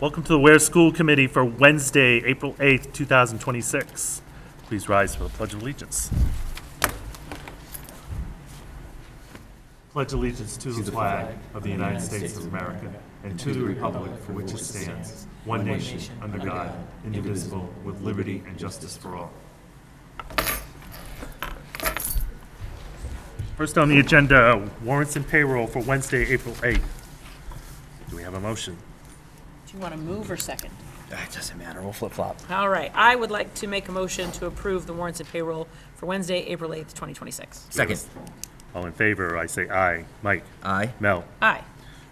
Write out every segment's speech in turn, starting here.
Welcome to the Ware School Committee for Wednesday, April 8th, 2026. Please rise for the Pledge of Allegiance. Pledge allegiance to the flag of the United States of America and to the republic for which it stands, one nation, under God, indivisible, with liberty and justice for all. First on the agenda, warrants and payroll for Wednesday, April 8th. Do we have a motion? Do you want to move or second? It doesn't matter. We'll flip-flop. All right. I would like to make a motion to approve the warrants and payroll for Wednesday, April 8th, 2026. Second. All in favor, I say aye. Mike? Aye. Mel? Aye.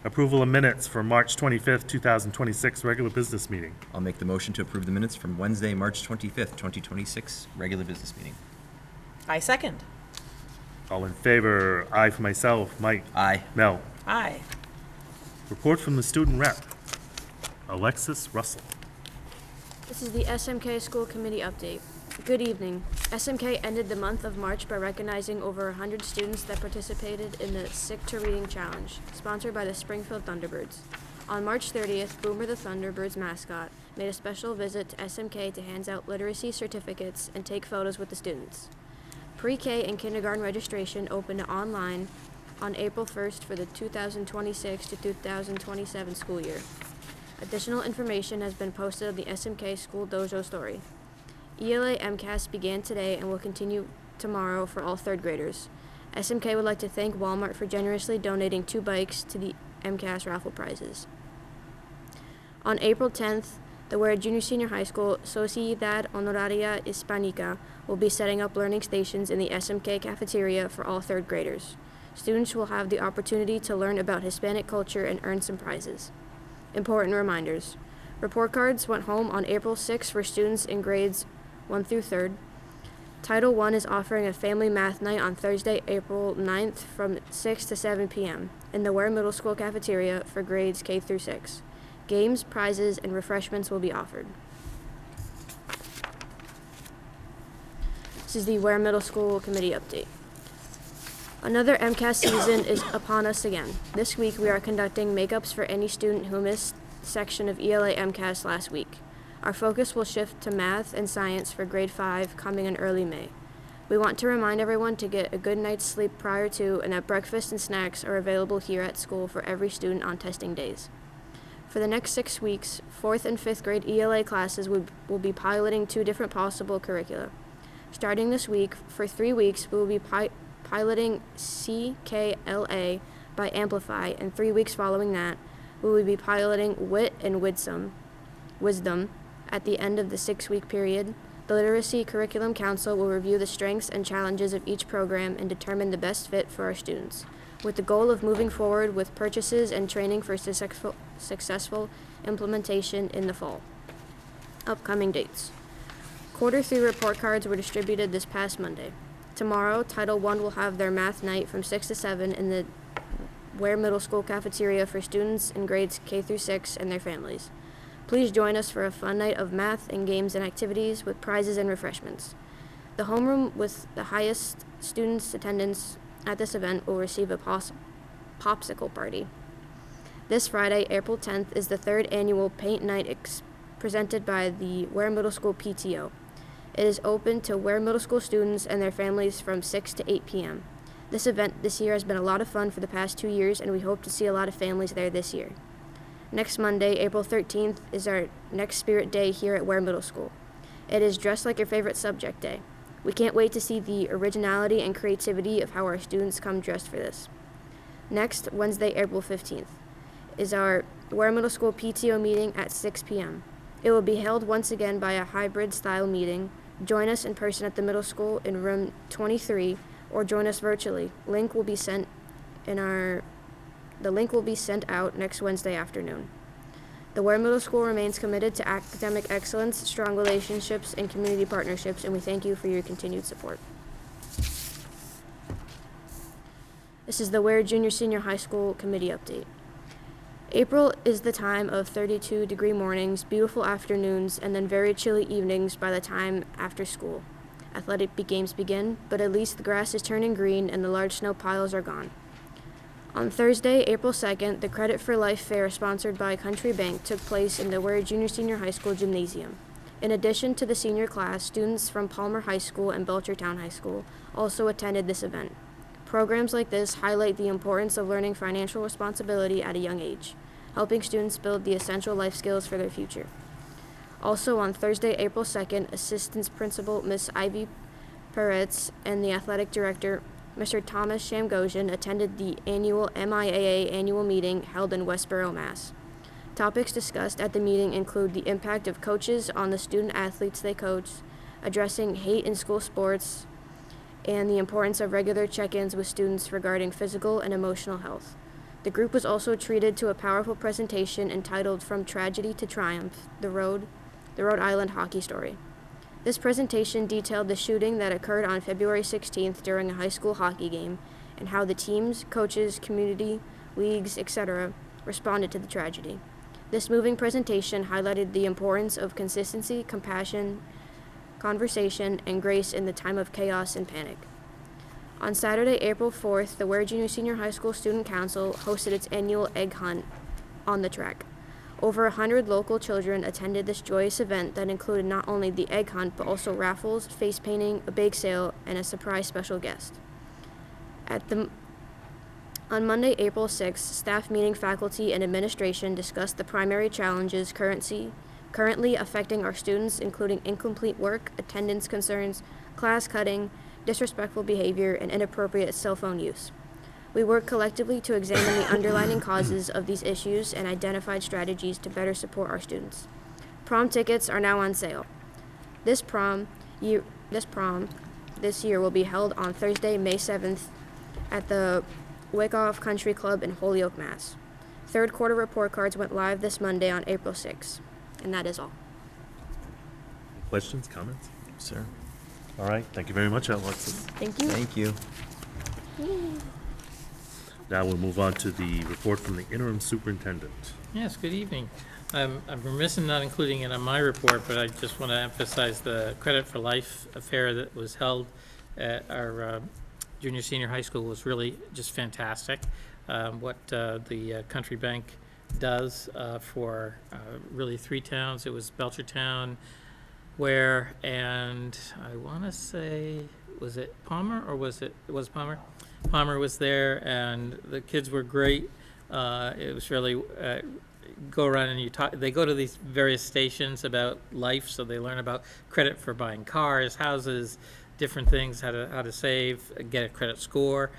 Approval of minutes for March 25th, 2026, regular business meeting. I'll make the motion to approve the minutes from Wednesday, March 25th, 2026, regular business meeting. I second. All in favor, aye for myself. Mike? Aye. Mel? Aye. Report from the student rep. Alexis Russell. This is the SMK School Committee update. Good evening. SMK ended the month of March by recognizing over 100 students that participated in the Sick to Reading Challenge, sponsored by the Springfield Thunderbirds. On March 30th, Boomer the Thunderbirds mascot made a special visit to SMK to hand out literacy certificates and take photos with the students. Pre-K and kindergarten registration opened online on April 1st for the 2026 to 2027 school year. Additional information has been posted on the SMK School Dojo story. ELA MCAS began today and will continue tomorrow for all third graders. SMK would like to thank Walmart for generously donating 2 bikes to the MCAS raffle prizes. On April 10th, the Ware Junior Senior High School Sociedad Honoraria Hispanica will be setting up learning stations in the SMK cafeteria for all third graders. Students will have the opportunity to learn about Hispanic culture and earn some prizes. Important reminders. Report cards went home on April 6th for students in grades 1 through 3rd. Title I is offering a family math night on Thursday, April 9th from 6 to 7 p.m. in the Ware Middle School cafeteria for grades K through 6. Games, prizes, and refreshments will be offered. This is the Ware Middle School Committee update. Another MCAS season is upon us again. This week we are conducting makeups for any student who missed section of ELA MCAS last week. Our focus will shift to math and science for grade 5 coming in early May. We want to remind everyone to get a good night's sleep prior to and that breakfast and snacks are available here at school for every student on testing days. For the next 6 weeks, 4th and 5th grade ELA classes will be piloting 2 different possible curricula. Starting this week, for 3 weeks, we will be piloting CKLA by Amplify, and 3 weeks following that, we will be piloting Wit and Wisdom. At the end of the 6-week period, the Literacy Curriculum Council will review the strengths and challenges of each program and determine the best fit for our students, with the goal of moving forward with purchases and training for successful implementation in the fall. Upcoming dates. Quarter 3 report cards were distributed this past Monday. Tomorrow, Title I will have their math night from 6 to 7 in the Ware Middle School cafeteria for students in grades K through 6 and their families. Please join us for a fun night of math and games and activities with prizes and refreshments. The homeroom with the highest students' attendance at this event will receive a popsicle party. This Friday, April 10th, is the 3rd annual Paint Night presented by the Ware Middle School PTO. It is open to Ware Middle School students and their families from 6 to 8 p.m. This event this year has been a lot of fun for the past 2 years, and we hope to see a lot of families there this year. Next Monday, April 13th, is our next Spirit Day here at Ware Middle School. It is Dress Like Your Favorite Subject Day. We can't wait to see the originality and creativity of how our students come dressed for this. Next, Wednesday, April 15th, is our Ware Middle School PTO meeting at 6 p.m. It will be held once again by a hybrid-style meeting. Join us in person at the middle school in room 23 or join us virtually. The link will be sent out next Wednesday afternoon. The Ware Middle School remains committed to academic excellence, strong relationships, and community partnerships, and we thank you for your continued support. This is the Ware Junior Senior High School Committee update. April is the time of 32-degree mornings, beautiful afternoons, and then very chilly evenings by the time after school. Athletic games begin, but at least the grass is turning green and the large snow piles are gone. On Thursday, April 2nd, the Credit for Life Fair sponsored by Country Bank took place in the Ware Junior High School Gymnasium. In addition to the senior class, students from Palmer High School and Belchertown High School also attended this event. Programs like this highlight the importance of learning financial responsibility at a young age, helping students build the essential life skills for their future. Also on Thursday, April 2nd, Assistant Principal Miss Ivy Peretz and the Athletic Director Mr. Thomas Shamgosian attended the annual MIAA annual meeting held in Westboro, Mass. Topics discussed at the meeting include the impact of coaches on the student athletes they coach, addressing hate in school sports, and the importance of regular check-ins with students regarding physical and emotional health. The group was also treated to a powerful presentation entitled From Tragedy to Triumph, the Rhode Island Hockey Story. This presentation detailed the shooting that occurred on February 16th during a high school hockey game and how the teams, coaches, community, leagues, etc. responded to the tragedy. This moving presentation highlighted the importance of consistency, compassion, conversation, and grace in the time of chaos and panic. On Saturday, April 4th, the Ware Junior High School Student Council hosted its annual egg hunt on the track. Over 100 local children attended this joyous event that included not only the egg hunt, but also raffles, face painting, a bake sale, and a surprise special guest. On Monday, April 6th, staff meeting faculty and administration discussed the primary challenges currently affecting our students, including incomplete work, attendance concerns, class cutting, disrespectful behavior, and inappropriate cell phone use. We worked collectively to examine the underlying causes of these issues and identified strategies to better support our students. Prom tickets are now on sale. This prom this year will be held on Thursday, May 7th at the Wyckoff Country Club in Holyoke, Mass. Third quarter report cards went live this Monday on April 6th. And that is all. Questions, comments? Sir. All right, thank you very much, Alexis. Thank you. Thank you. Now we'll move on to the report from the interim superintendent. Yes, good evening. I'm remiss in not including it on my report, but I just want to emphasize the Credit for Life affair that was held at our senior high school was really just fantastic. What the Country Bank does for really three towns. It was Belchertown, Ware, and I want to say, was it Palmer or was it Palmer? Palmer was there, and the kids were great. It was really go around and you talk. They go to these various stations about life, so they learn about credit for buying cars, houses, different things, how to save, get a credit score.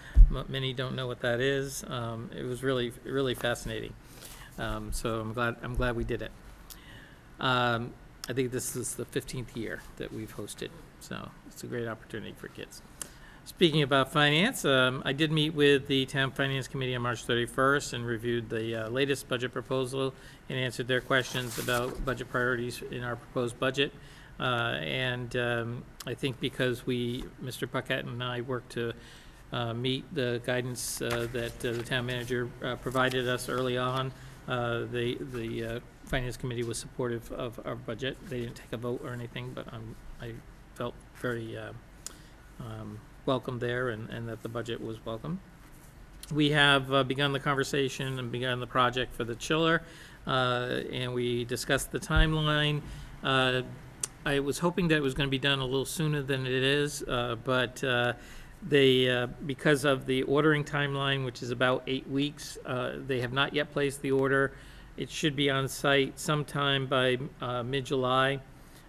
Many don't know what that is. It was really fascinating. So I'm glad we did it. I think this is the 15th year that we've hosted, so it's a great opportunity for kids. Speaking about finance, I did meet with the Town Finance Committee on March 31st and reviewed the latest budget proposal and answered their questions about budget priorities in our proposed budget. I think because Mr. Puckett and I worked to meet the guidance that the town manager provided us early on, the Finance Committee was supportive of our budget. They didn't take a vote or anything, but I felt very welcome there and that the budget was welcome. We have begun the conversation and begun the project for the chiller, and we discussed the timeline. I was hoping that it was going to be done a little sooner than it is, but because of the ordering timeline, which is about 8 weeks, they have not yet placed the order. It should be on site sometime by mid-July,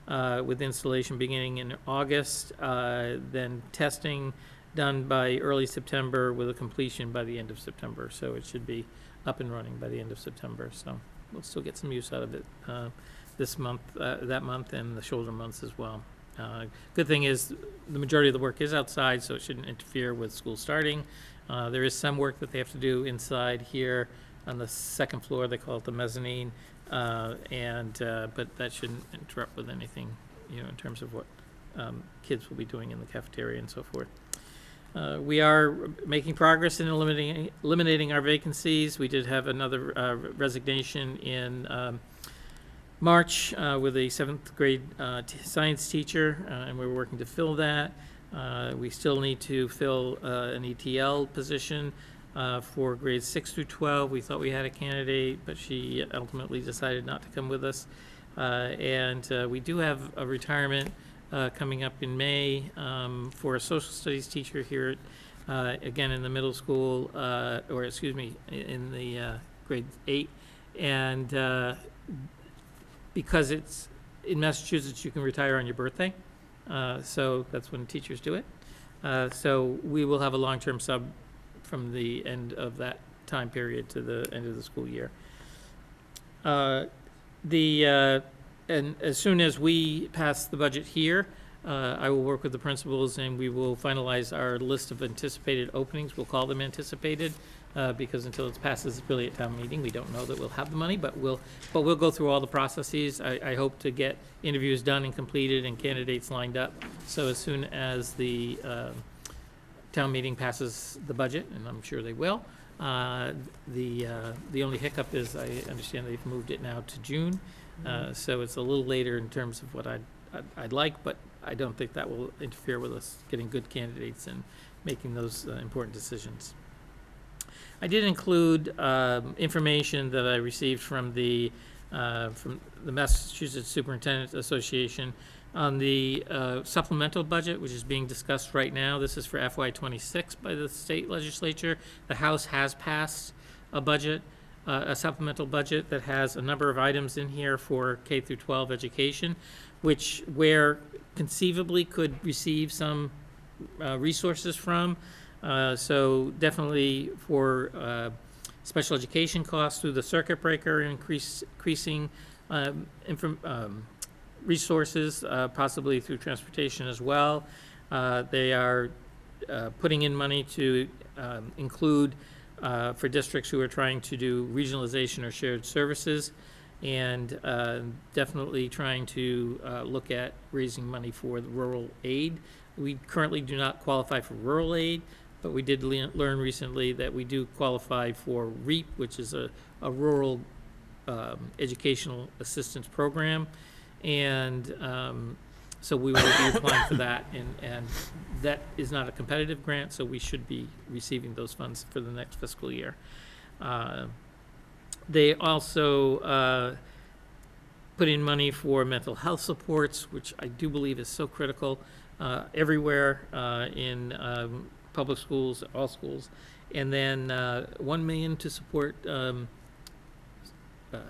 with installation beginning in August, then testing done by early September with a completion by the end of September. So it should be up and running by the end of September. So we'll still get some use out of it this month, that month, and the shoulder months as well. Good thing is the majority of the work is outside, so it shouldn't interfere with school starting. There is some work that they have to do inside here on the second floor. They call it the mezzanine, but that shouldn't interrupt with anything, in terms of what kids will be doing in the cafeteria and so forth. We are making progress in eliminating our vacancies. We did have another resignation in March with a 7th grade science teacher, and we're working to fill that. We still need to fill an ETL position. For grades 6 through 12, we thought we had a candidate, but she ultimately decided not to come with us. And we do have a retirement coming up in May for a social studies teacher here at, again, in the middle school, or excuse me, in the grade 8. And because it's in Massachusetts, you can retire on your birthday. So that's when teachers do it. So we will have a long-term sub from the end of that time period to the end of the school year. And as soon as we pass the budget here, I will work with the principals and we will finalize our list of anticipated openings. We'll call them anticipated, because until it passes really at town meeting, we don't know that we'll have the money, but we'll go through all the processes. I hope to get interviews done and completed and candidates lined up. So as soon as the town meeting passes the budget, and I'm sure they will, the only hiccup is I understand they've moved it now to June. So it's a little later in terms of what I'd like, but I don't think that will interfere with us getting good candidates and making those important decisions. I did include information that I received from the Massachusetts Superintendent Association on the supplemental budget, which is being discussed right now. This is for FY26 by the state legislature. The House has passed a budget, a supplemental budget that has a number of items in here for K through 12 education, where conceivably could receive some resources from. So definitely for special education costs through the circuit breaker, increasing resources, possibly through transportation as well. They are putting in money to include for districts who are trying to do regionalization or shared services, and definitely trying to look at raising money for the rural aid. We currently do not qualify for rural aid, but we did learn recently that we do qualify for REAP, which is a rural educational assistance program. And so we will be applying for that, and that is not a competitive grant, so we should be receiving those funds for the next fiscal year. They also put in money for mental health supports, which I do believe is so critical everywhere in public schools, all schools. And then $1 million to support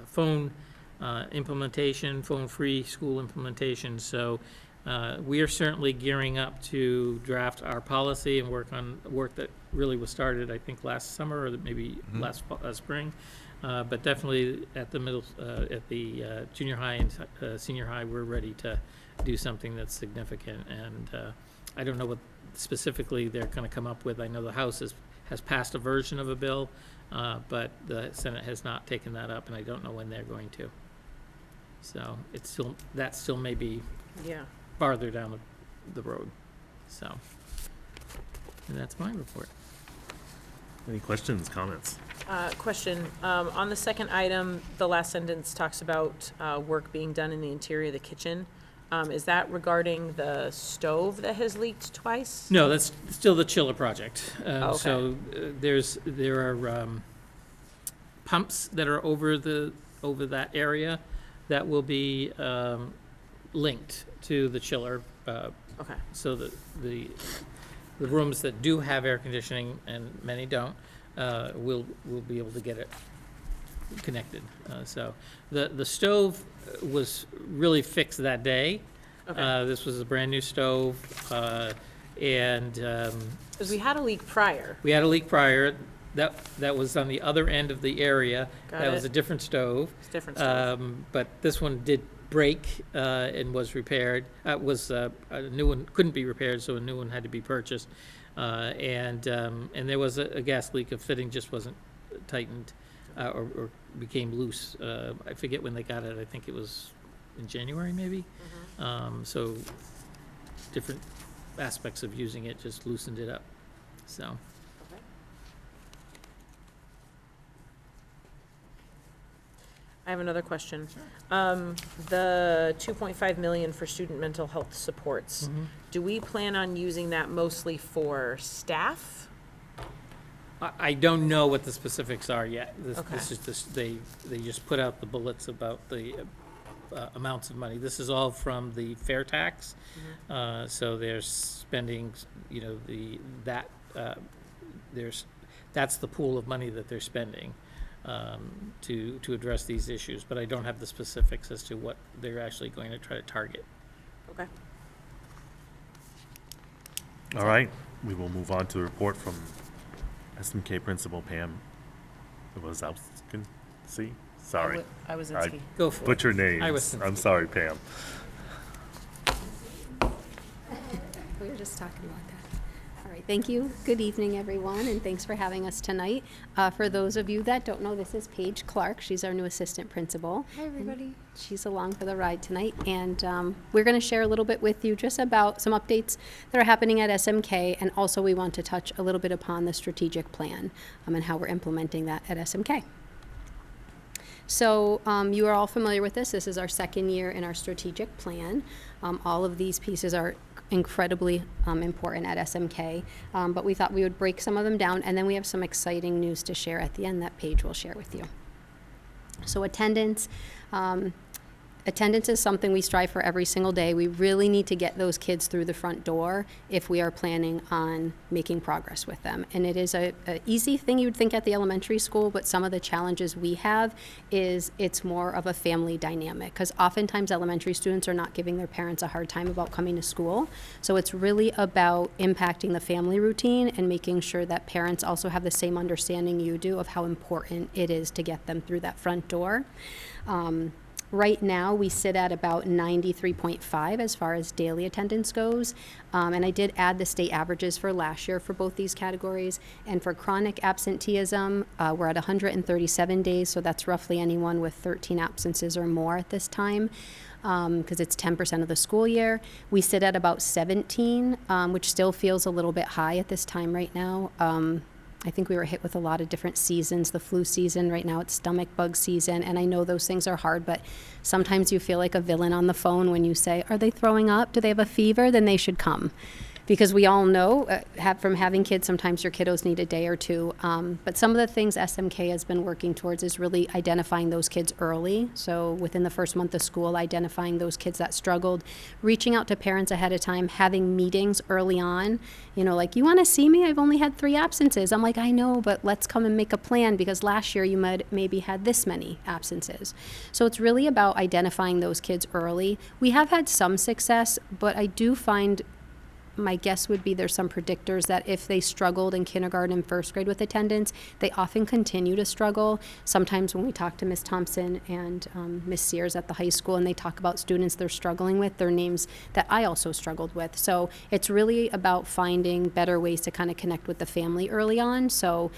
phone implementation, phone-free school implementation. So we are certainly gearing up to draft our policy and work on work that really was started, I think, last summer or maybe last spring. But definitely at the junior high and senior high, we're ready to do something that's significant. And I don't know what specifically they're going to come up with. I know the House has passed a version of a bill, but the Senate has not taken that up, and I don't know when they're going to. So that still may be farther down the road. So, and that's my report. Any questions, comments? Question, on the second item, the last sentence talks about work being done in the interior of the kitchen. Is that regarding the stove that has leaked twice? No, that's still the chiller project. Okay. So there are pumps that are over that area that will be linked to the chiller. Okay. So that the rooms that do have air conditioning, and many don't, will be able to get it connected. So the stove was really fixed that day. Okay. This was a brand new stove, and Because we had a leak prior. we had a leak prior. That was on the other end of the area. Got That was it. a different stove. It's different stuff. But this one did break and was repaired. A new one couldn't be repaired, so a new one had to be purchased. And there was a gas leak. A fitting just wasn't tightened or became loose. I forget when they got it. I think it was in January, maybe. So different aspects of using it just loosened it up. So. I have another question. The 2.5 million for student mental health supports, do we plan on using that mostly for staff? I don't know what the specifics are yet. Okay. This is just, they just put out the bullets about the amounts of money. This is all from the fair tax. So they're spending, you know, that's the pool of money that they're spending to address these issues. But I don't have the specifics as to what they're actually going to try to target. Okay. All right, we will move on to the report from SMK Principal Pam Wazowski. Sorry, I was I Go for it. butcher names. I was- I'm sorry, Pam. We were just talking about that. All right, thank you. Good evening, everyone, and thanks for having us tonight. For those of you that don't know, this is Paige Clark. She's our new assistant principal. Hi, everybody. She's along for the ride tonight, and we're going to share a little bit with you just about some updates that are happening at SMK, and also we want to touch a little bit upon the strategic plan and how we're implementing that at SMK. So you are all familiar with this. This is our second year in our strategic plan. All of these pieces are incredibly important at SMK, but we thought we would break some of them down, and then we have some exciting news to share at the end that Paige will share with you. So attendance. Attendance is something we strive for every single day. We really need to get those kids through the front door if we are planning on making progress with them. And it is a easy thing you would think at the elementary school, but some of the challenges we have is it's more of a family dynamic, because oftentimes elementary students are not giving their parents a hard time about coming to school. So it's really about impacting the family routine and making sure that parents also have the same understanding you do of how important it is to get them through that front door. Right now, we sit at about 93.5 as far as daily attendance goes. And I did add the state averages for last year for both these categories. And for chronic absenteeism, we're at 137 days, so that's roughly anyone with 13 absences or more at this time, because it's 10% of the school year. We sit at about 17, which still feels a little bit high at this time right now. I think we were hit with a lot of different seasons, the flu season, right now it's stomach bug season, and I know those things are hard, but sometimes you feel like a villain on the phone when you say, are they throwing up? Do they have a fever? Then they should come. Because we all know from having kids, sometimes your kiddos need a day or two. But some of the things SMK has been working towards is really identifying those kids early. So within the first month of school, identifying those kids that struggled, reaching out to parents ahead of time, having meetings early on. You know, like, you want to see me? I've only had 3 absences. I'm like, I know, but let's come and make a plan, because last year you maybe had this many absences. So it's really about identifying those kids early. We have had some success, but I do find, my guess would be, there's some predictors that if they struggled in kindergarten and first grade with attendance, they often continue to struggle. Sometimes when we talk to Ms. Thompson and Ms. Sears at the high school, and they talk about students they're struggling with, they're names that I also struggled with. So it's really about finding better ways to kind of connect with the family early on. So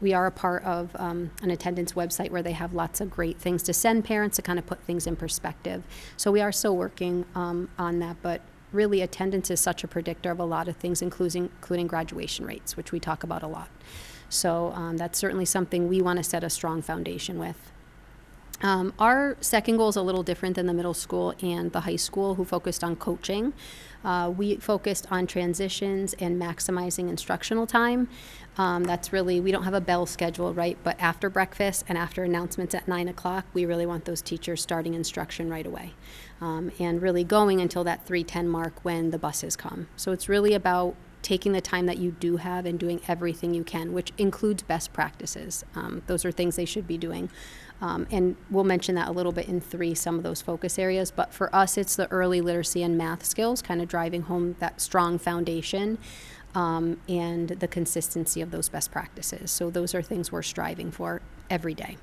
we are a part of an attendance website where they have lots of great things to send parents to kind of put things in perspective. So we are still working on that, but really attendance is such a predictor of a lot of things, including graduation rates, which we talk about a lot. So that's certainly something we want to set a strong foundation with. Our second goal is a little different than the middle school and the high school, who focused on coaching. We focused on transitions and maximizing instructional time. That's really, we don't have a bell schedule, right? But after breakfast and after announcements at 9 o'clock, we really want those teachers starting instruction right away. And really going until that 3:10 mark when the buses come. So it's really about taking the time that you do have and doing everything you can, which includes best practices. Those are things they should be doing. And we'll mention that a little bit in 3, some of those focus areas. But for us, it's the early literacy and math skills, kind of driving home that strong foundation and the consistency of those best practices. So those are things we're striving for every day.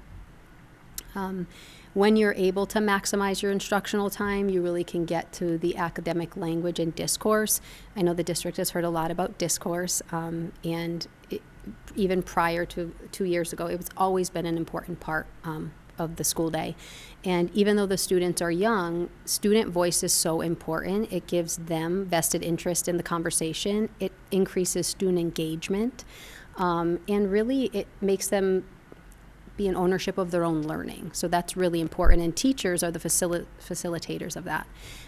When you're able to maximize your instructional time, you really can get to the academic language and discourse. I know the district has heard a lot about discourse, and even prior to 2 years ago, it's always been an important part of the school day. And even though the students are young, student voice is so important. It gives them vested interest in the conversation. It increases student engagement, and really it makes them be in ownership of their own learning. So that's really important, and teachers are the facilitators of that.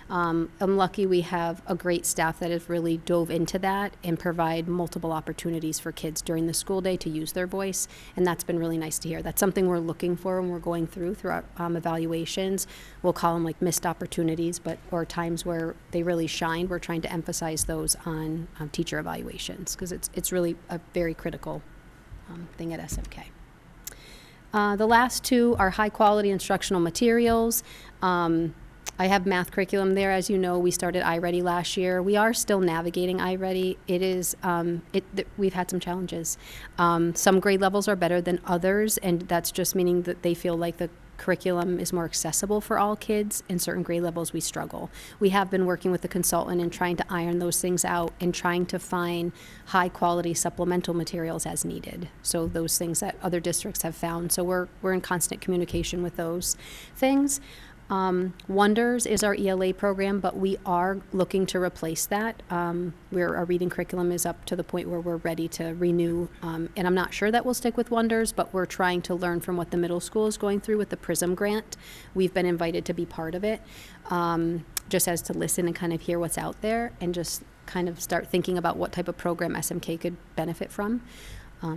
I'm lucky we have a great staff that has really dove into that and provide multiple opportunities for kids during the school day to use their voice, and that's been really nice to hear. That's something we're looking for when we're going through our evaluations. We'll call them like missed opportunities, or times where they really shined. We're trying to emphasize those on teacher evaluations, because it's really a very critical thing at SMK. The last two are high-quality instructional materials. I have math curriculum there. As you know, we started iReady last year. We are still navigating iReady. We've had some challenges. Some grade levels are better than others, and that's just meaning that they feel like the curriculum is more accessible for all kids. In certain grade levels, we struggle. We have been working with the consultant and trying to iron those things out and trying to find high-quality supplemental materials as needed. So those things that other districts have found. So we're in constant communication with those things. Wonders is our ELA program, but we are looking to replace that. Our reading curriculum is up to the point where we're ready to renew, and I'm not sure that we'll stick with Wonders, but we're trying to learn from what the middle school is going through with the PRISM grant. We've been invited to be part of it, just as to listen and kind of hear what's out there and just kind of start thinking about what type of program SMK could benefit from.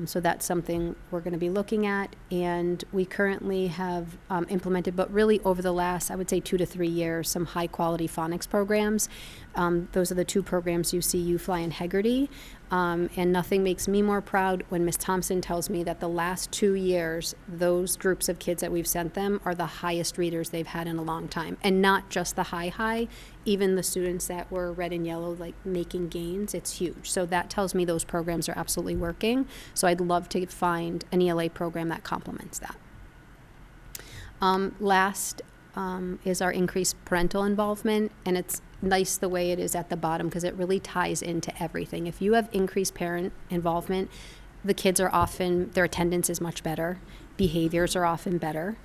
So that's something we're going to be looking at, and we currently have implemented, but really over the last, I would say 2 to 3 years, some high-quality phonics programs. Those are the two programs you see, UFly and Hegarty, and nothing makes me more proud when Ms. Thompson tells me that the last 2 years, those groups of kids that we've sent them are the highest readers they've had in a long time, and not just the high, even the students that were red and yellow, like making gains, it's huge. So that tells me those programs are absolutely working. So I'd love to find an ELA program that complements that. Last is our increased parental involvement, and it's nice the way it is at the bottom because it really ties into everything. If you have increased parent involvement, the kids are often, their attendance is much better, behaviors are often better.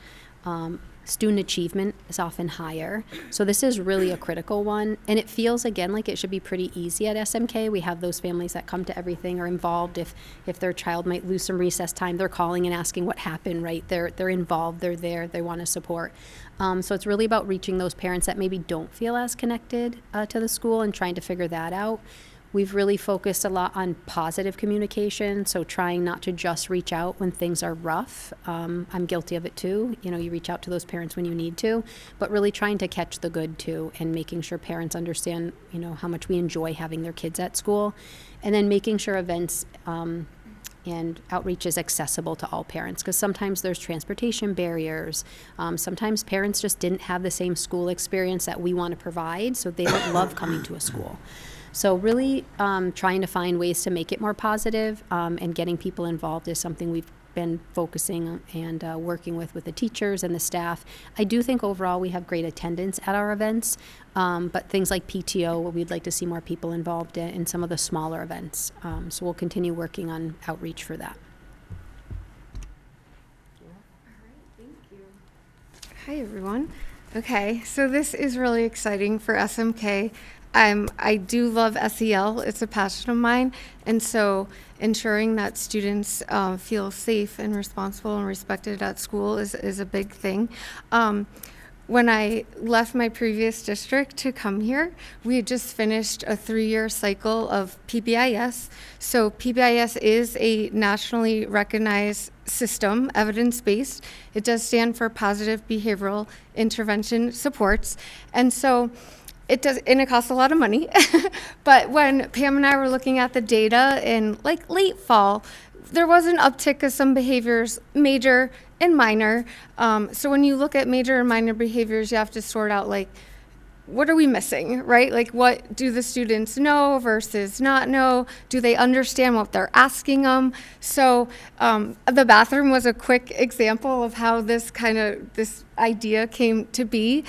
Student achievement is often higher. So this is really a critical one. And it feels, again, like it should be pretty easy at SMK. We have those families that come to everything, are involved. If their child might lose some recess time, they're calling and asking what happened, right? They're involved, they're there, they want to support. So it's really about reaching those parents that maybe don't feel as connected to the school and trying to figure that out. We've really focused a lot on positive communication, so trying not to just reach out when things are rough. I'm guilty of it too. You know, you reach out to those parents when you need to, but really trying to catch the good too and making sure parents understand, you know, how much we enjoy having their kids at school. And then making sure events and outreach is accessible to all parents, because sometimes there's transportation barriers. Sometimes parents just didn't have the same school experience that we want to provide, so they don't love coming to a school. So really trying to find ways to make it more positive, and getting people involved is something we've been focusing on and working with the teachers and the staff. I do think overall we have great attendance at our events, but things like PTO, we'd like to see more people involved in some of the smaller events. So we'll continue working on outreach for that. Hi, everyone. Okay, so this is really exciting for SMK. I do love SEL. It's a passion of mine. And so ensuring that students feel safe and responsible and respected at school is a big thing. When I left my previous district to come here, we had just finished a 3-year cycle of PBIS. So PBIS is a nationally recognized system, evidence-based. It does stand for Positive Behavioral Intervention Supports. And so it does, and it costs a lot of money. But when Pam and I were looking at the data in like late fall, there was an uptick of some behaviors, major and minor. So when you look at major and minor behaviors, you have to sort out like, what are we missing, right? Like, what do the students know versus not know? Do they understand what they're asking them? So the bathroom was a quick example of how this idea came to be.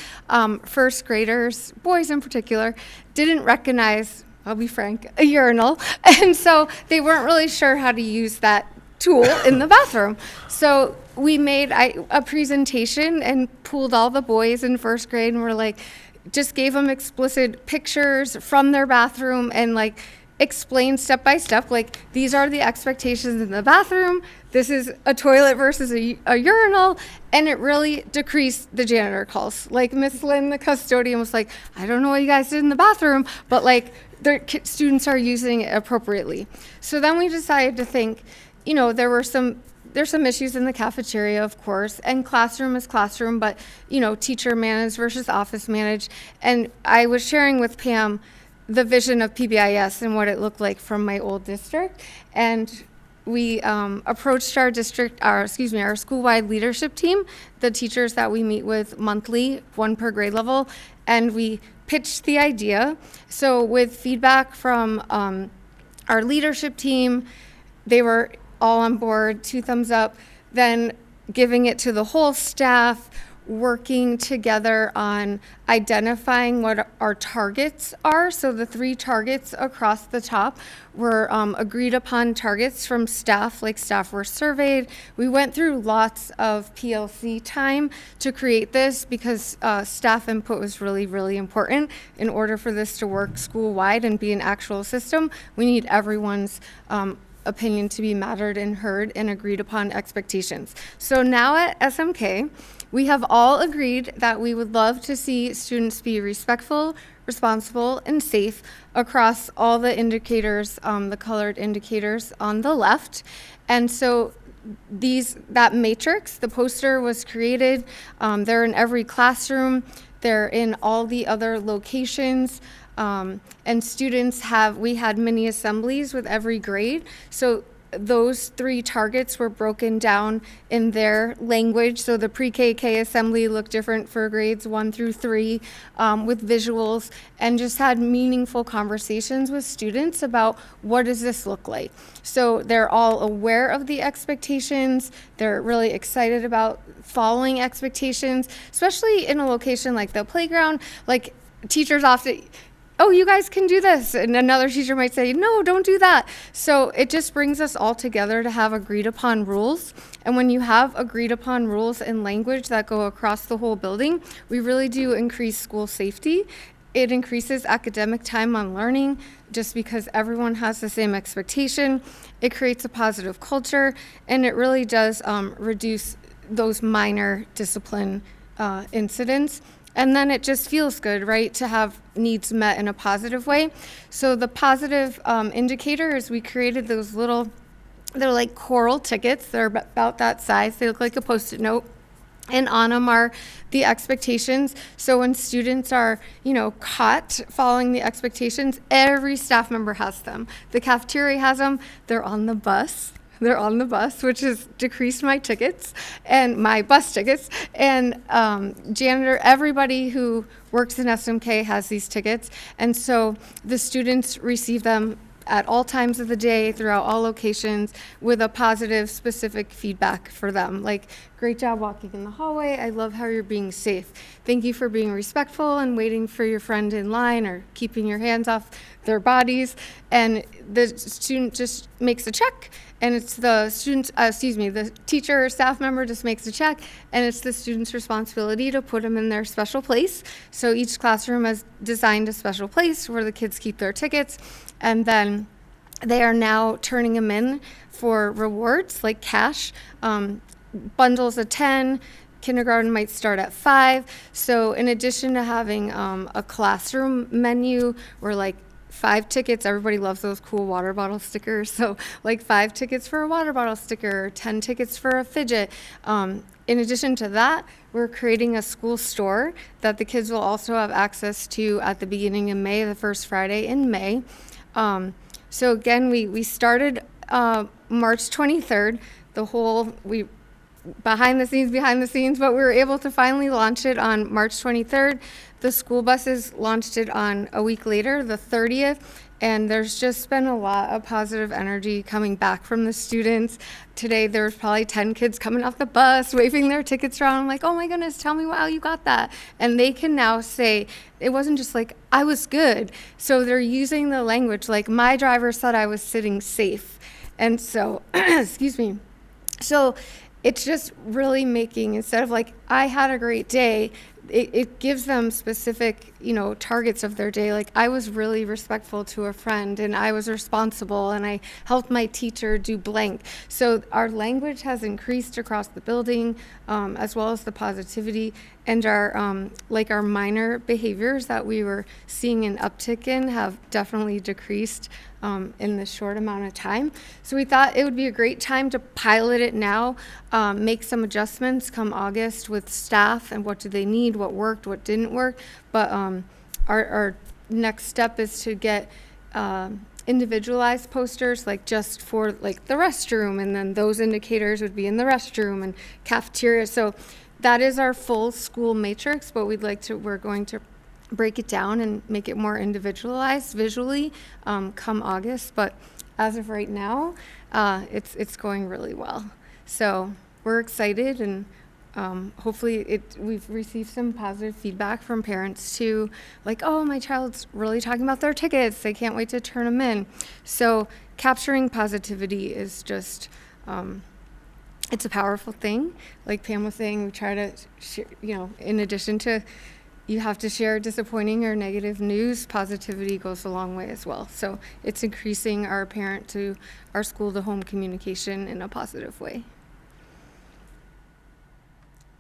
First graders, boys in particular, didn't recognize, I'll be frank, a urinal. And so they weren't really sure how to use that tool in the bathroom. So we made a presentation and pooled all the boys in first grade, and we're like, just gave them explicit pictures from their bathroom and like explain step by step, like, these are the expectations in the bathroom, this is a toilet versus a urinal, and it really decreased the janitor calls. Like, Miss Lynn, the custodian, was like, I don't know what you guys did in the bathroom, but like, their students are using it appropriately. So then we decided to think, you know, there's some issues in the cafeteria, of course, and classroom is classroom, but, you know, teacher managed versus office managed. And I was sharing with Pam the vision of PBIS and what it looked like from my old district. And we approached our school-wide leadership team, the teachers that we meet with monthly, one per grade level, and we pitched the idea. So with feedback from our leadership team, they were all on board, 2 thumbs up, then giving it to the whole staff, working together on identifying what our targets are. So the 3 targets across the top were agreed upon targets from staff, like staff were surveyed. We went through lots of PLC time to create this because staff input was really, really important. In order for this to work school-wide and be an actual system, we need everyone's opinion to be mattered and heard and agreed upon expectations. So now at SMK, we have all agreed that we would love to see students be respectful, responsible, and safe across all the indicators, the colored indicators on the left. And so that matrix, the poster was created. They're in every classroom. They're in all the other locations. And students we had mini assemblies with every grade. So those 3 targets were broken down in their language. So the pre-KK assembly looked different for grades 1 through 3 with visuals, and just had meaningful conversations with students about what does this look like. So they're all aware of the expectations. They're really excited about following expectations, especially in a location like the playground. Like, teachers often, oh, you guys can do this. And another teacher might say, no, don't do that. So it just brings us all together to have agreed upon rules. And when you have agreed upon rules and language that go across the whole building, we really do increase school safety. It increases academic time on learning just because everyone has the same expectation. It creates a positive culture, and it really does reduce those minor discipline incidents. And then it just feels good, right, to have needs met in a positive way. So the positive indicator is we created those little, they're like coral tickets. They're about that size. They look like a Post-it note. And on them are the expectations. So when students are, you know, caught following the expectations, every staff member has them. The cafeteria has them. They're on the bus. They're on the bus, which has decreased my tickets and my bus tickets. And janitor, everybody who works in SMK has these tickets. And so the students receive them at all times of the day, throughout all locations, with a positive, specific feedback for them. Like, great job walking in the hallway. I love how you're being safe. Thank you for being respectful and waiting for your friend in line, or keeping your hands off their bodies. And the student just makes a check, and it's the student's, the teacher or staff member just makes a check, and it's the student's responsibility to put them in their special place. So each classroom has designed a special place where the kids keep their tickets, and then they are now turning them in for rewards like cash, bundles of 10. Kindergarten might start at 5. So in addition to having a classroom menu where, like, 5 tickets, everybody loves those cool water bottle stickers. So like 5 tickets for a water bottle sticker, 10 tickets for a fidget. In addition to that, we're creating a school store that the kids will also have access to at the beginning of May, the first Friday in May. So again, we started March 23rd, behind the scenes, but we were able to finally launch it on March 23rd. The school buses launched it on a week later, the 30th, and there's just been a lot of positive energy coming back from the students. Today, there was probably 10 kids coming off the bus, waving their tickets around. I'm like, oh my goodness, tell me how you got that. And they can now say, it wasn't just like, I was good. So they're using the language, like, my driver said I was sitting safe. And so, excuse me. So it's just really making, instead of like, I had a great day, it gives them specific, targets of their day. Like, I was really respectful to a friend, and I was responsible, and I helped my teacher do blank. So our language has increased across the building, as well as the positivity, and our minor behaviors that we were seeing an uptick in have definitely decreased in this short amount of time. So we thought it would be a great time to pilot it now, make some adjustments come August with staff and what do they need, what worked, what didn't work. But our next step is to get individualized posters, like just for like the restroom, and then those indicators would be in the restroom and cafeteria. So that is our full school matrix, but we're going to break it down and make it more individualized visually come August. But as of right now, it's going really well. So we're excited, and hopefully we've received some positive feedback from parents too, like, oh, my child's really talking about their tickets. They can't wait to turn them in. So capturing positivity is just, it's a powerful thing. Like Pam was saying, we try to, in addition to you have to share disappointing or negative news, positivity goes a long way as well. So it's increasing our parent to our school to home communication in a positive way.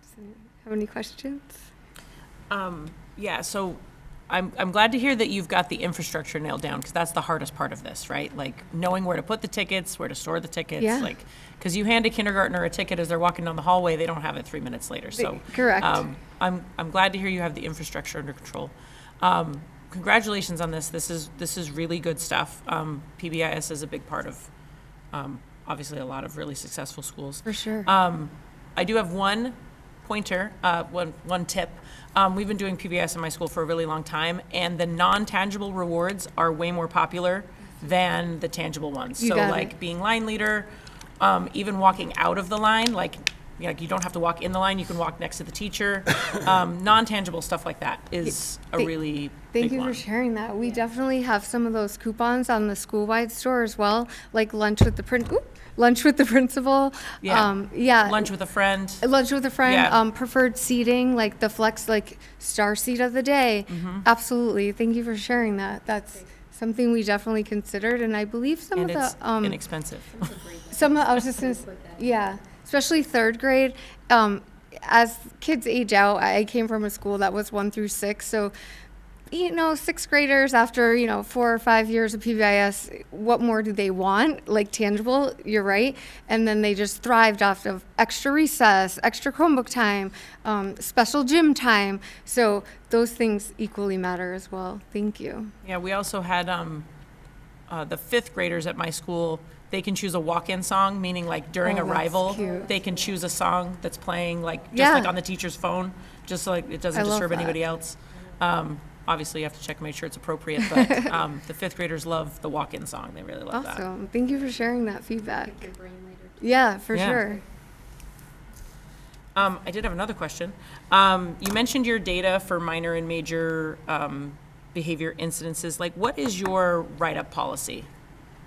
Does anyone have any questions? Yeah, so I'm glad to hear that you've got the infrastructure nailed down, because that's the hardest part of this, right? Like knowing where to put the tickets, where to store the tickets, Yeah. like, because you hand a kindergartner a ticket as they're walking down the hallway, they don't have it 3 minutes later. So Correct. I'm glad to hear you have the infrastructure under control. Congratulations on this. This is really good stuff. PBIS is a big part of obviously a lot of really successful schools. For sure. I do have one pointer, one tip. We've been doing PBS in my school for a really long time, and the non-tangible rewards are way more popular than the tangible ones. You So got like it. being line leader, even walking out of the line, like you don't have to walk in the line, you can walk next to the teacher. Non-tangible stuff like that is a really Thank big you one. for sharing that. We definitely have some of those coupons on the school-wide store as well, like lunch with the principal. Yeah. Yeah. Lunch with a friend. Lunch with a friend, Yeah. preferred seating, like the flex, like star seat of the day. Mm-hmm. Absolutely. Thank you for sharing that. That's something we definitely considered, and I believe some And of it's the inexpensive. I was just gonna yeah, especially third grade. As kids age out, I came from a school that was 1 through 6, so sixth graders after 4 or 5 years of PBIS, what more do they want? Like tangible, you're right. And then they just thrived off of extra recess, extra Chromebook time, special gym time. So those things equally matter as well. Thank you. Yeah, we also had the fifth graders at my school. They can choose a walk-in song, meaning like during Oh, that's arrival, cute. they can choose a song that's playing like just Yeah. like on the teacher's phone, just so like it doesn't I love disturb that. anybody else. Obviously, you have to check and make sure it's appropriate, but the fifth graders love the walk-in song. They really love that. Awesome. Thank you for sharing that feedback. Pick your brain later. Yeah, for Yeah. sure. I did have another question. You mentioned your data for minor and major behavior incidences. Like, what is your write-up policy?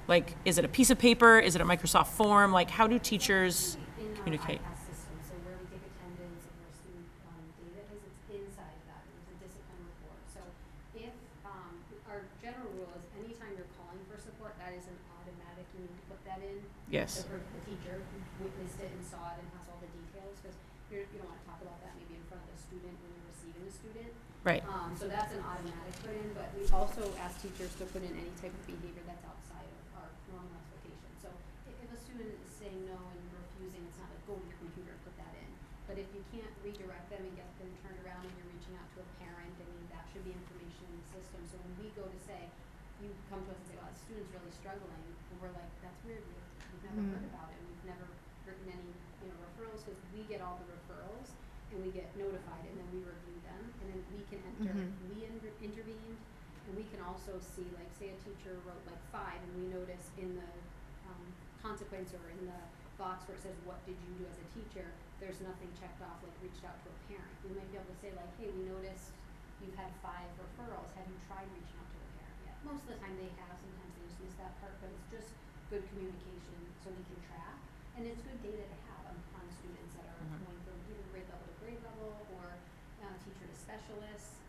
Like, is it a piece of paper? Is it a Microsoft form? Like, how do teachers communicate? In our iPass system, so where we take attendance and where student data is, it's inside that. It's a discipline report. So if, our general rule is anytime you're calling for support, that is an automatic, you need to put that in. Yes. The teacher who witnessed it and saw it and has all the details, because you don't want to talk about that maybe in front of the student when you're receiving a student. Right. So that's an automatic put in, but we also ask teachers to put in any type of behavior that's outside of our normal expectation. So if a student is saying no and refusing, it's not like go to your computer and put that in. But if you can't redirect them and get them turned around and you're reaching out to a parent, I mean, that should be information in the system. So when we go to say, you come to us and say, well, the student's really struggling, and we're like, that's weird, we've never heard about it, we've never written any, referrals, because we get all the referrals and we get notified and then we review them and then we can enter if we intervened, and we can also see, like, say a teacher wrote like 5 and we notice in the consequence or in the box where it says what did you do as a teacher, there's nothing checked off like reached out to a parent. We might be able to say like, hey, we noticed you've had 5 referrals, have you tried reaching out to a parent yet? Most of the time they have, sometimes they just miss that part, but it's just good communication so we can track, and it's good data to have on students that are going from either grade level to grade level or teacher to specialists.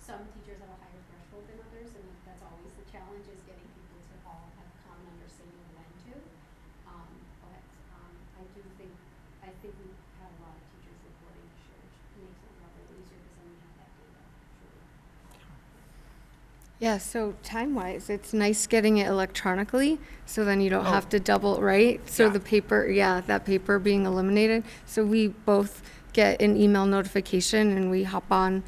Some teachers have a higher threshold than others, and that's always the challenge, is getting people to all have common understanding of when to. But I think we had a lot of teachers reporting this year, which makes it a lot easier because then we have that data. Yeah, so time-wise, it's nice getting it electronically, so then you don't have to double, right? So Yeah. the paper, that paper being eliminated. So we both get an email notification and we hop on,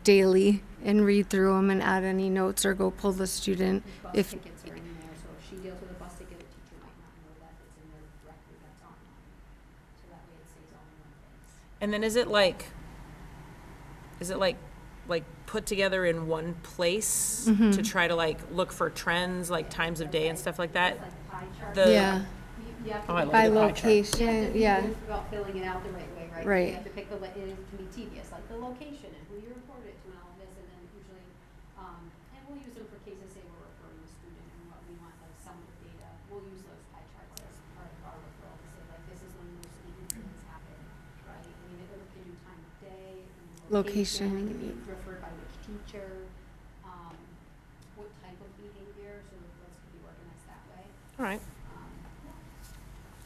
daily and read through them and add any notes or go pull the student. Bus If tickets are in there, so if she deals with a bus ticket, a teacher might not know that it's in their record that's online. So that way it stays all in one place. And then is it like put together in one place to try to like look for trends, like times of day and stuff like that? It's like pie chart. The- Yeah, You have to Oh, I pick love by the pie chart. You have to location, be yeah. good about filling it out the right way, right? Right. You have to pick it can be tedious, like the location and who you reported to and all of this, and then usually, and we'll use them for cases, say we're referring a student and what we want, like some of the data, we'll use those pie charts as part of our referral to say, like, this is when most of the incidents happen, right? I mean, it can do time of day, and location, it can be referred by which teacher, what type of behavior, so those can be organized that way. All right. Um,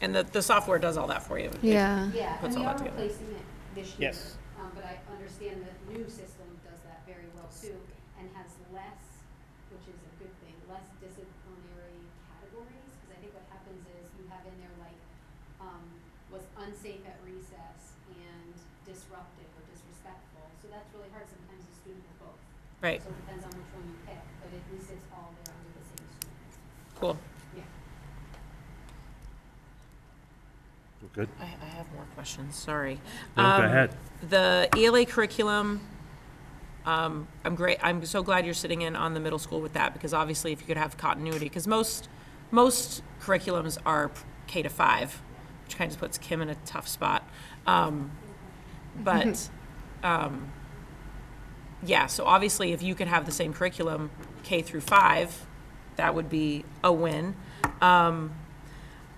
And the software does all that for you? yeah. Yeah, and Puts we all are that together. replacing it this year. Yes. But I understand the new system does that very well too, and has less, which is a good thing, less disciplinary categories, because I think what happens is you have in there like, was unsafe at recess and disruptive or disrespectful, so that's really hard sometimes a student with both. Right, So it depends on which one you pick, but at least it's all there under the same student. cool. Yeah. We're good? I have more questions, sorry. No, go ahead. The ELA curriculum, I'm so glad you're sitting in on the middle school with that, because obviously if you could have continuity, because most curriculums are K to 5, which kind of puts Kim in a tough spot. Yeah, so obviously if you could have the same curriculum K through 5, that would be a win.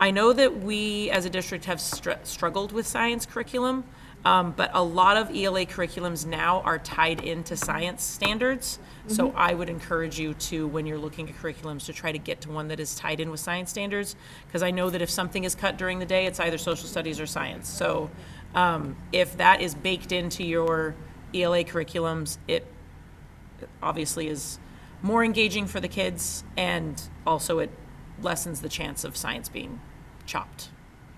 I know that we, as a district, have struggled with science curriculum, but a lot of ELA curriculums now are tied into science standards. So I would encourage you to, when you're looking at curriculums, to try to get to one that is tied in with science standards, because I know that if something is cut during the day, it's either social studies or science. So if that is baked into your ELA curriculums, it obviously is more engaging for the kids, and also it lessens the chance of science being chopped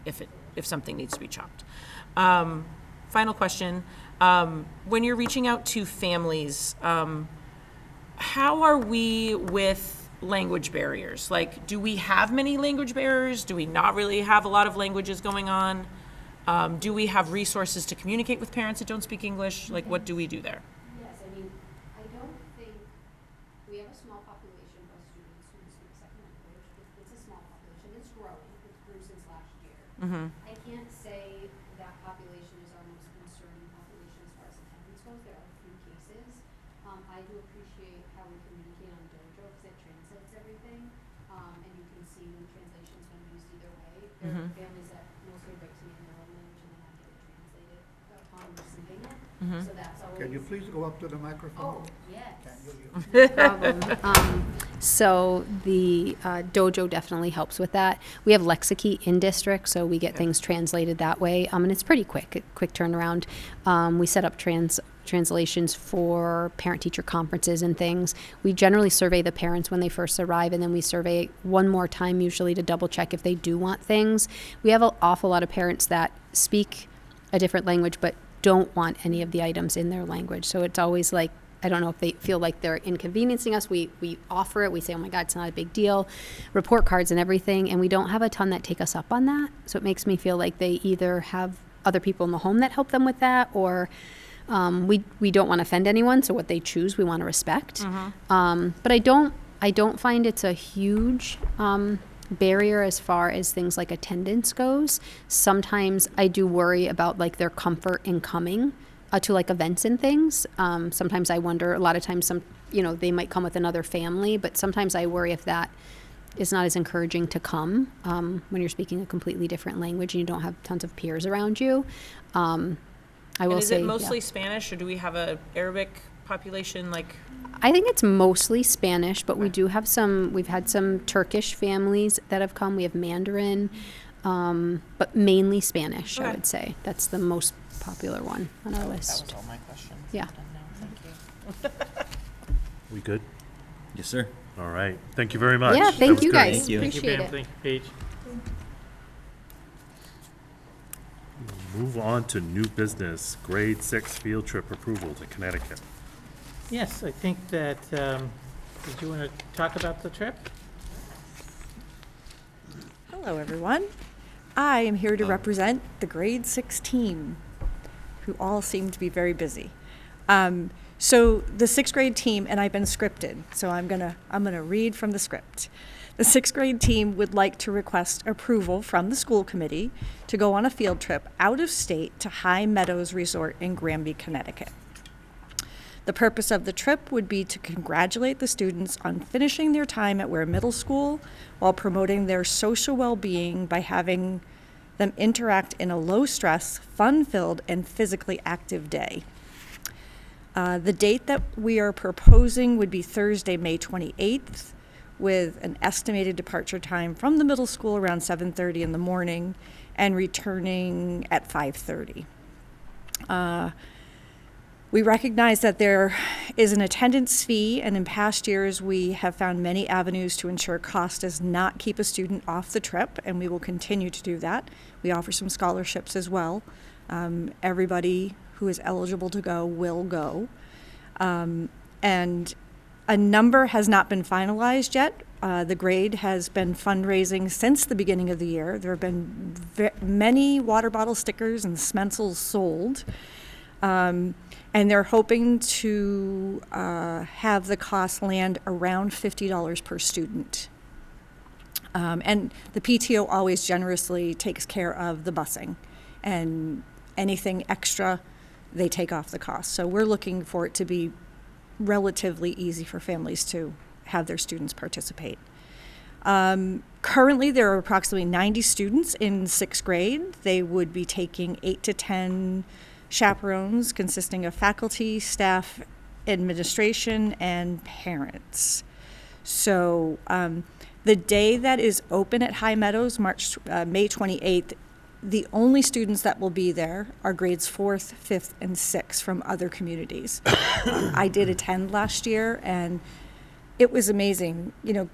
if something needs to be chopped. Final question, when you're reaching out to families, how are we with language barriers? Like, do we have many language barriers? Do we not really have a lot of languages going on? Do we have resources to communicate with parents that don't speak English? Like, what do we do there? Yes, I mean, I don't think, we have a small population of students who speak a second language. It's a small population, it's growing, it's grew since last year. I can't say that population is our most concerning population as far as attendance goes, there are a few cases. I do appreciate how we communicate on Dojo, because it translates everything, and you can see when translation's been used either way. There are families that mostly write to me in their own language and then I get it translated upon receiving it, so that's always. Can you please go up to the microphone? Oh, yes. No problem. So the dojo definitely helps with that. We have Lexikey in district, so we get things translated that way, and it's pretty quick turnaround. We set up translations for parent-teacher conferences and things. We generally survey the parents when they first arrive, and then we survey one more time usually to double check if they do want things. We have an awful lot of parents that speak a different language but don't want any of the items in their language. So it's always like, I don't know if they feel like they're inconveniencing us. We offer it. We say, oh my God, it's not a big deal. Report cards and everything. And we don't have a ton that take us up on that. So it makes me feel like they either have other people in the home that help them with that, or we don't want to offend anyone. So what they choose, we want to respect. But I don't find it's a huge barrier as far as things like attendance goes. Sometimes I do worry about like their comfort in coming to like events and things. Sometimes I wonder, a lot of times they might come with another family, but sometimes I worry if that is not as encouraging to come when you're speaking a completely different language and you don't have tons of peers around you. I will And is say, it yeah. mostly Spanish, or do we have a Arabic population, like? I think it's mostly Spanish, but we do have we've had some Turkish families that have come. We have Mandarin, but mainly Spanish, I Okay. would say. That's the most popular one on our That list. was all my questions. Yeah. Thank you. We good? Yes, sir. All right. Thank you very much. Yeah, That thank was you good. guys. Thank you. Thank you, Appreciate Pam. it. Thank you, Paige. Move on to new business, grade 6 field trip approval to Connecticut. Yes, I think that, did you want to talk about the trip? Hello, everyone. I am here to represent the grade 6 team, who all seem to be very busy. So the 6th grade team, and I've been scripted, so I'm gonna read from the script. The 6th grade team would like to request approval from the school committee to go on a field trip out of state to High Meadows Resort in Granby, Connecticut. The purpose of the trip would be to congratulate the students on finishing their time at Ware Middle School while promoting their social well-being by having them interact in a low-stress, fun-filled, and physically active day. The date that we are proposing would be Thursday, May 28th, with an estimated departure time from the middle school around 7:30 in the morning and returning at 5:30. We recognize that there is an attendance fee, and in past years, we have found many avenues to ensure cost does not keep a student off the trip, and we will continue to do that. We offer some scholarships as well. Everybody who is eligible to go will go. And a number has not been finalized yet. The grade has been fundraising since the beginning of the year. There have been many water bottle stickers and stencils sold. And they're hoping to have the cost land around $50 per student. And the PTO always generously takes care of the busing, and anything extra, they take off the cost. So we're looking for it to be relatively easy for families to have their students participate. Currently, there are approximately 90 students in 6th grade. They would be taking 8 to 10 chaperones consisting of faculty, staff, administration, and parents. So the day that is open at High Meadows, May 28th, the only students that will be there are grades 4th, 5th, and 6th from other communities. I did attend last year, and it was amazing. You know,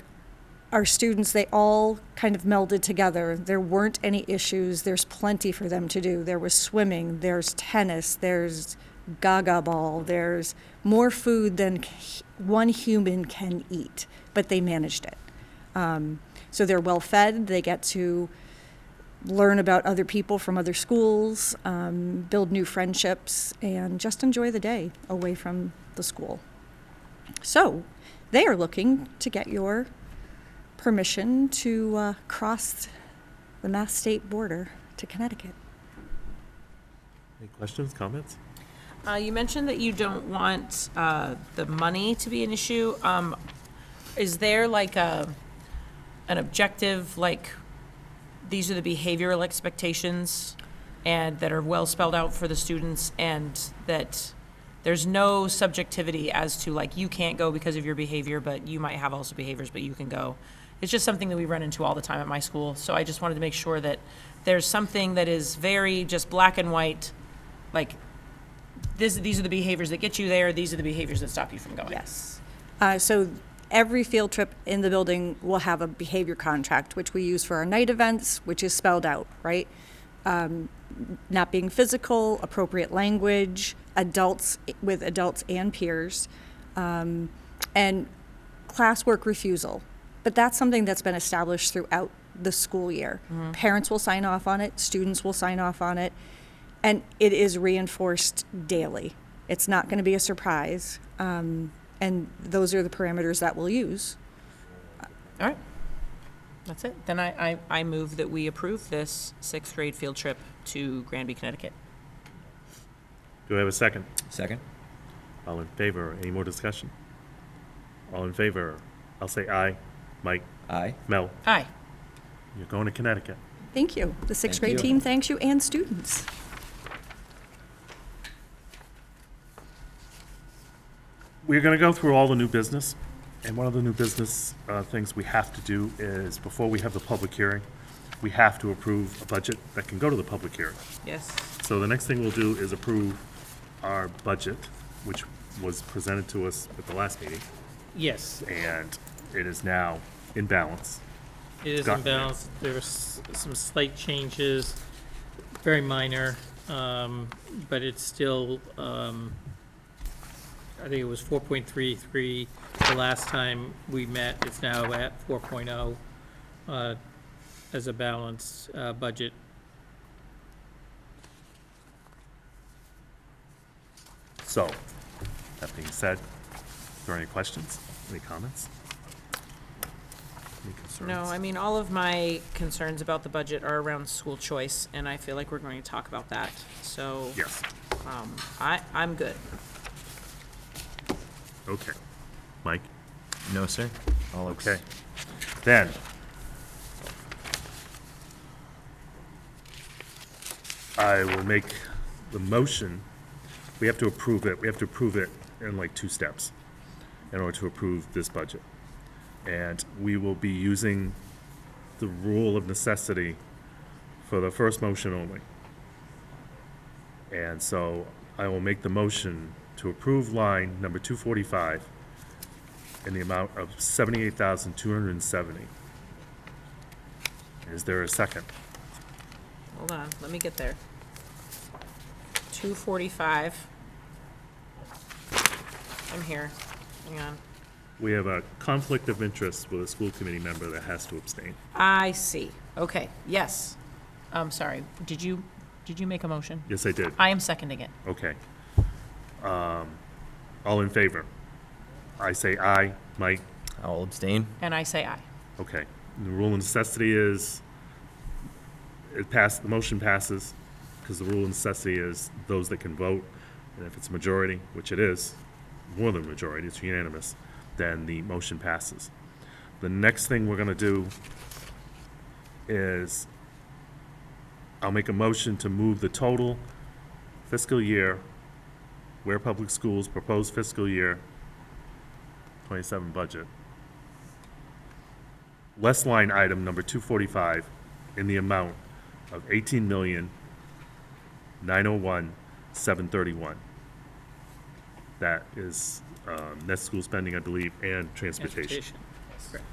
our students, they all kind of melded together. There weren't any issues. There's plenty for them to do. There was swimming, there's tennis, there's gaga ball, there's more food than one human can eat, but they managed it. So they're well fed. They get to learn about other people from other schools, build new friendships, and just enjoy the day away from the school. So they are looking to get your permission to cross the Mass state border to Connecticut. Any questions, comments? You mentioned that you don't want the money to be an issue. Is there like an objective, like these are the behavioral expectations and that are well spelled out for the students, and that there's no subjectivity as to like you can't go because of your behavior, but you might have also behaviors, but you can go? It's just something that we run into all the time at my school. So I just wanted to make sure that there's something that is very just black and white, like these are the behaviors that get you there, these are the behaviors that stop you from going. Yes. So every field trip in the building will have a behavior contract, which we use for our night events, which is spelled out, right? Not being physical, appropriate language, adults with adults and peers, and classwork refusal. But that's something that's been established throughout the school year. Mm-hmm. Parents will sign off on it, students will sign off on it, and it is reinforced daily. It's not going to be a surprise, and those are the parameters that we'll use. All right. That's it. Then I move that we approve this 6th grade field trip to Granby, Connecticut. Do I have a second? Second? All in favor? Any more discussion? All in favor? I'll say aye. Mike? Aye. Mel? Aye. You're going to Connecticut. Thank you. The 6th Thank grade you. team thanks you, and students. we're gonna go through all the new business, and one of the new business things we have to do is, before we have the public hearing, we have to approve a budget that can go to the public hearing. Yes. So the next thing we'll do is approve our budget, which was presented to us at the last meeting, Yes, and it is now in balance. it is Got in it. balance. There was some slight changes, very minor, but it's still, I think it was 4.33 the last time we met. It's now at 4.0 as a balanced budget. So, that being said, are there any questions, any comments? Any concerns? No, I mean, all of my concerns about the budget are around school choice, and I feel like we're going to talk about that. So, Yes, I'm good. okay. Mike? No, sir. All looks Okay. Then, I will make the motion. We have to approve it. We have to approve it in like 2 steps in order to approve this budget. And we will be using the rule of necessity for the first motion only. And so I will make the motion to approve line number 245 in the amount of $78,270. Is there a second? Hold on, let me get there. 245. I'm here. Hang on. We have a conflict of interest with a school committee member that has to abstain. I see. Okay, yes. Sorry, did you make a motion? Yes, I did. I am seconding it. Okay. All in favor? I say aye. Mike? I'll abstain. And I say aye. Okay. The rule of necessity is, the motion passes, because the rule of necessity is those that can vote, and if it's a majority, which it is, more than a majority, it's unanimous, then the motion passes. The next thing we're gonna do is, I'll make a motion to move the total fiscal year, Ware Public Schools proposed fiscal year 27 budget, less line item number 245 in the amount of $18,901,731. That is net school spending, I believe, and transportation. Correct.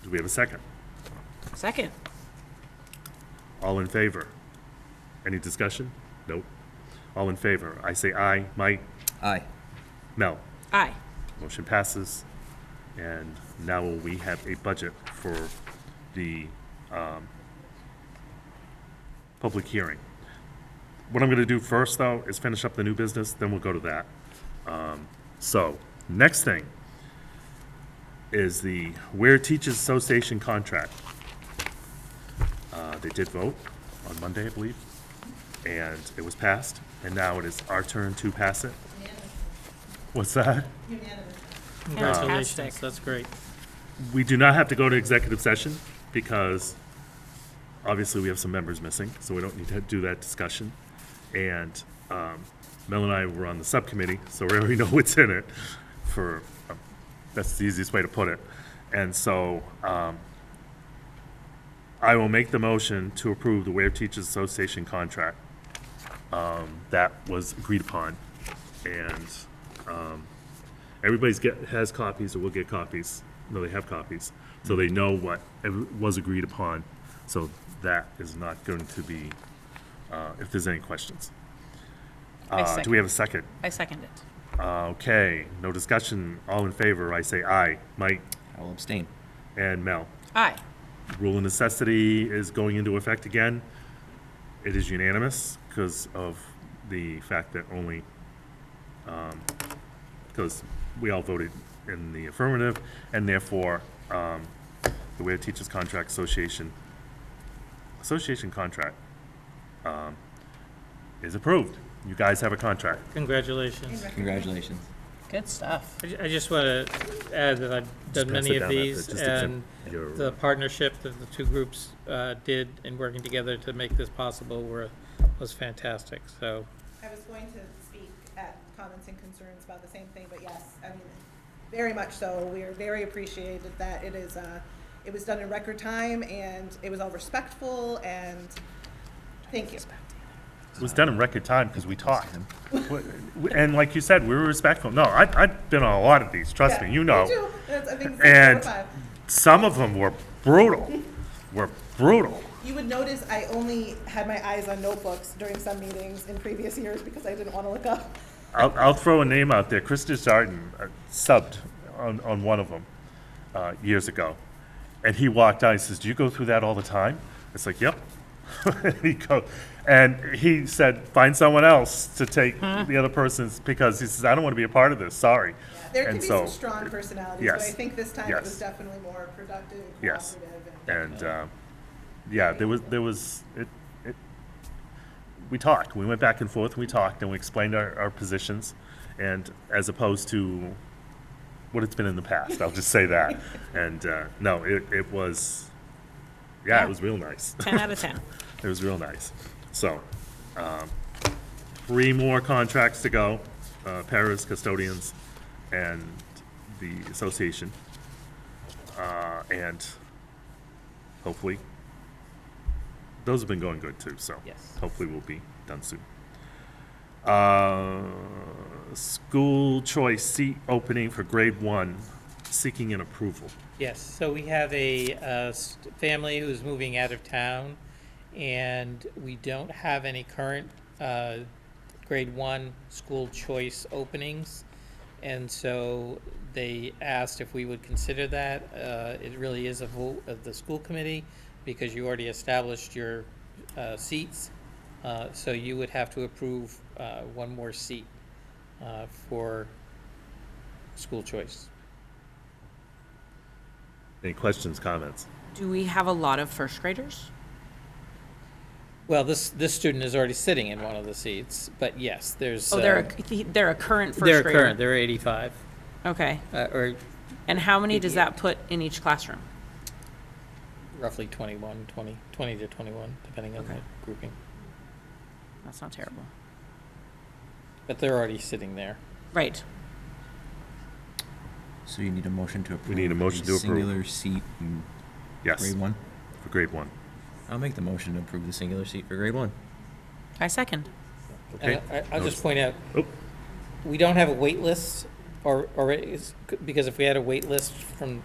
Do we have a second? Second. All in favor? Any discussion? Nope. All in favor? I say aye. Mike? Aye. Mel? Aye. Motion passes. And now we have a budget for the public hearing. What I'm going to do first, though, is finish up the new business, then we'll go to that. So, next thing is the Ware Teachers Association contract. They did vote on Monday, I believe, and it was passed, and now it is our turn to pass it. What's that? Congratulations, Fantastic. that's great. We do not have to go to executive session because obviously we have some members missing, so we don't need to do that discussion. And Mel and I were on the subcommittee, so we already know what's in it that's the easiest way to put it. And so I will make the motion to approve the Ware Teachers Association contract that was agreed upon. And everybody's has copies, or will get copies. No, they have copies, so they know what was agreed upon. So that is not going to be, if there's any questions. Do we have a second? I second it. Okay, no discussion. All in favor, I say aye. Mike I will abstain. and Mel. Aye. Rule of necessity is going into effect again. It is unanimous because of the fact that only, because we all voted in the affirmative, and therefore, the Ware Teachers Contract Association contract is approved. You guys have a contract. Congratulations. Congratulations. Good stuff. I just want to add that I've Just done pass many it of down these, after, just accept and your- the partnership that the two groups did in working together to make this possible was fantastic, so. I was going to speak at comments and concerns about the same thing, but yes, I mean, very much so. We are very appreciated that it was done in record time, and it was all respectful, and thank you. It was done in record time because we talked. And like you said, we were respectful. No, I've been on a lot of these, trust Yeah, me, you know. Me too. I think it's And 4 or 5. some of them were brutal, You would notice I only had my eyes on notebooks during some meetings in previous years because I didn't want to look up. I'll throw a name out there. Chris Desjardins subbed on one of them years ago. And he walked out, he says, do you go through that all the time? It's like, yep. And he said, find someone else to take the other person's, because he says, I don't want to be a part of this, sorry. There can And be so- some strong personalities, Yes. but I think this time it Yes. was definitely more productive and Yes. cooperative. And, yeah, there was, we talked, we went back and forth, we talked, and we explained our positions, and as opposed to what it's been in the past, I'll just say that. And, no, it was, yeah, it was real nice. 10 out of 10. It was real nice. So, 3 more contracts to go, paras, custodians, and the association. And hopefully, those have been going good too, so Yes. hopefully we'll be done soon. School choice seat opening for grade 1, seeking an approval. Yes, so we have a family who's moving out of town, and we don't have any current grade 1 school choice openings, and so they asked if we would consider that. It really is a vote of the school committee, because you already established your seats, so you would have to approve 1 more seat for school choice. Any questions, comments? Do we have a lot of first graders? Well, this student is already sitting in one of the seats, but yes, there's. Oh, they're a current first They're grader? current, they're 85, Okay. or And how many does that put in each classroom? roughly 20 to 21, depending on the Okay. grouping. That's not terrible. But they're already sitting there. Right. So you need a motion to approve. need a motion to approve. Singular seat in Yes, grade 1. for grade 1. I'll make the motion to approve the singular seat for grade 1. I second. Okay. And I'll just point out, Oh. we don't have a wait list, because if we had a wait list from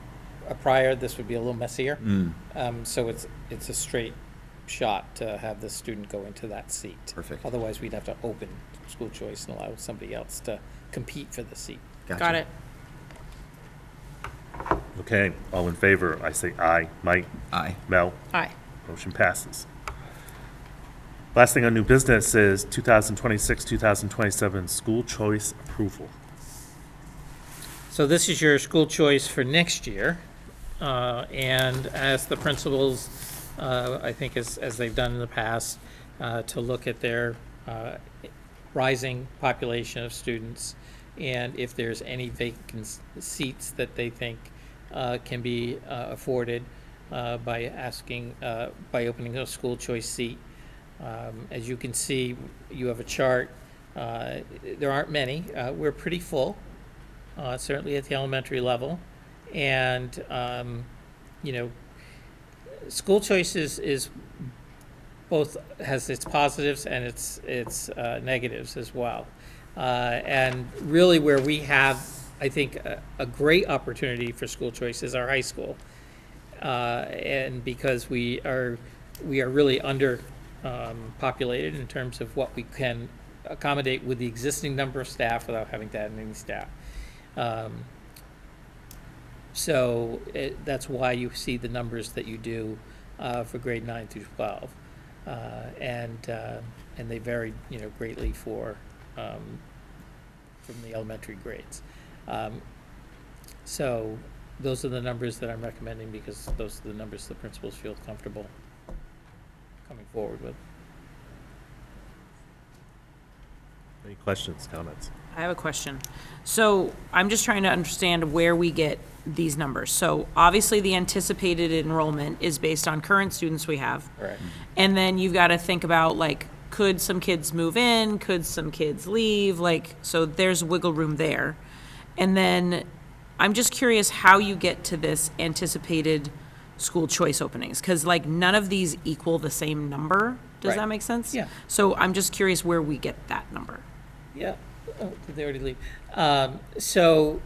a prior, this would be a little messier. So it's a straight shot to have the student go into that seat. Perfect. Otherwise, we'd have to open school choice and allow somebody else to compete for the seat. Gotcha. Got it. Okay, all in favor, I say aye. Mike? Aye. Mel? Aye. Motion passes. Last thing on new business is 2026, 2027 school choice approval. So this is your school choice for next year. And as the principals, I think as they've done in the past, to look at their rising population of students, and if there's any vacant seats that they think can be afforded by opening a school choice seat. As you can see, you have a chart. There aren't many. We're pretty full, certainly at the elementary level. And, school choice is both has its positives and its negatives as well. And really where we have, I think, a great opportunity for school choice is our high school. And because we are really under populated in terms of what we can accommodate with the existing number of staff without having to add any staff. So that's why you see the numbers that you do for grade 9 through 12. And they vary, greatly from the elementary grades. So those are the numbers that I'm recommending, because those are the numbers the principals feel comfortable coming forward with. Any questions, comments? I have a question. So I'm just trying to understand where we get these numbers. So obviously the anticipated enrollment is based on current students we have. Right. And then you've got to think about like could some kids move in? Could some kids leave? Like, so there's wiggle room there. And then I'm just curious how you get to this anticipated school choice openings, because like none of these equal the same number. Does Right. that make sense? Yeah. So I'm just curious where we get that number. Yeah, oh, did they already leave? So,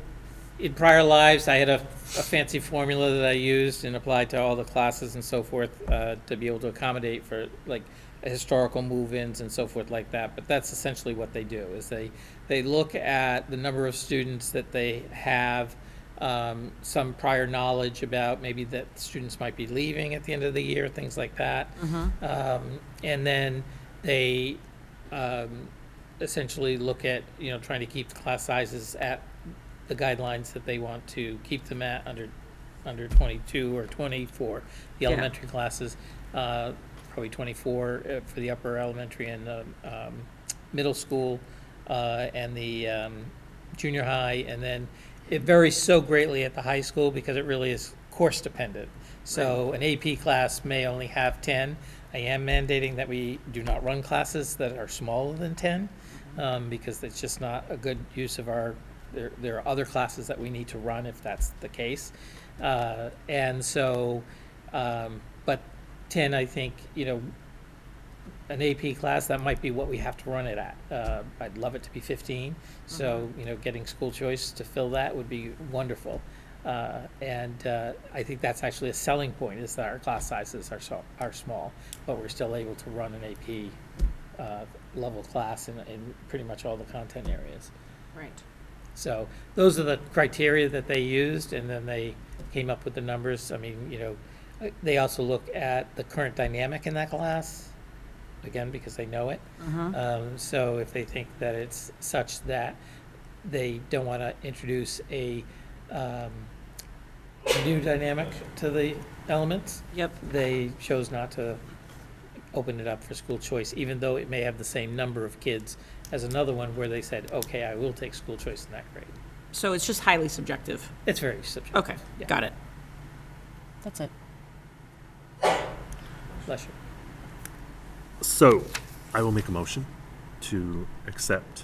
in prior lives, I had a fancy formula that I used and applied to all the classes and so forth, to be able to accommodate for, like, historical move-ins and so forth like that. But that's essentially what they do, is they look at the number of students that they have, some prior knowledge about maybe that students might be leaving at the end of the year, things like that. And then they essentially look at, trying to keep the class sizes at the guidelines that they want to keep them at, under 22 or 20 for the elementary classes, probably 24 for the upper elementary and middle school, and the junior high. And then it varies so greatly at the high school because it really is course dependent. So an AP class may only have 10. I am mandating that we do not run classes that are smaller than 10, because it's just not a good use of our, there are other classes that we need to run if that's the case. And so, but 10, I think, an AP class, that might be what we have to run it at. I'd love it to be 15. So, getting school choice to fill that would be wonderful. And I think that's actually a selling point, is that our class sizes are small, but we're still able to run an AP level class in pretty much all the content areas. Right. So those are the criteria that they used, and then they came up with the numbers. I mean, they also look at the current dynamic in that class, again, because they know it. So if they think that it's such that they don't want to introduce a new dynamic to the elements, they chose not to open it up for school choice, even though it may have the same number of kids as another one where they said, okay, I will take school choice in that grade. So it's just highly subjective. It's very subjective. Okay, Yeah. got it. That's it. Bless you. So, I will make a motion to accept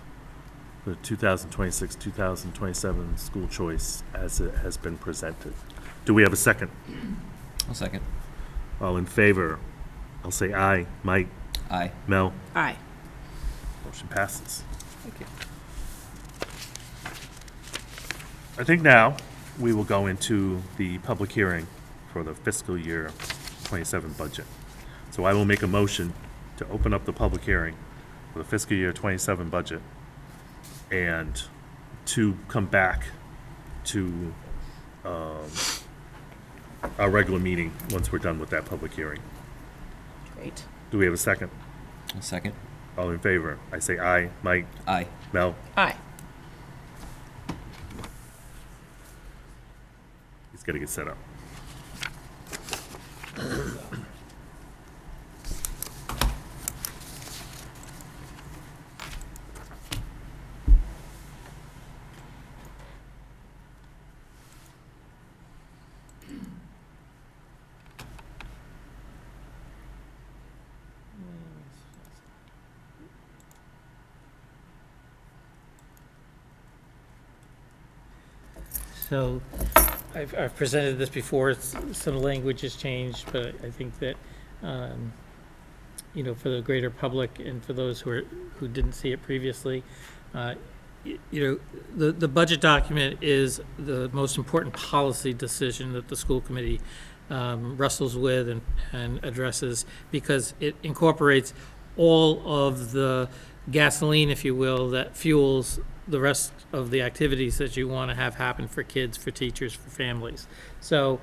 the 2026-2027 school choice as it has been presented. Do we have a second? I'll second. All in favor? I'll say aye. Mike? Aye. Mel? Aye. Motion passes. Thank you. I think now we will go into the public hearing for the fiscal year 27 budget. So I will make a motion to open up the public hearing for the fiscal year 27 budget and to come back to our regular meeting once we're done with that public hearing. Great. Do we have a second? I'll second. All in favor? I say aye. Mike? Aye. Mel? Aye. He's got to get set up. So I've presented this before. Some language has changed, but I think that, for the greater public and for those who didn't see it previously, the budget document is the most important policy decision that the school committee wrestles with and addresses, because it incorporates all of the gasoline, if you will, that fuels the rest of the activities that you want to have happen for kids, for teachers, for families. So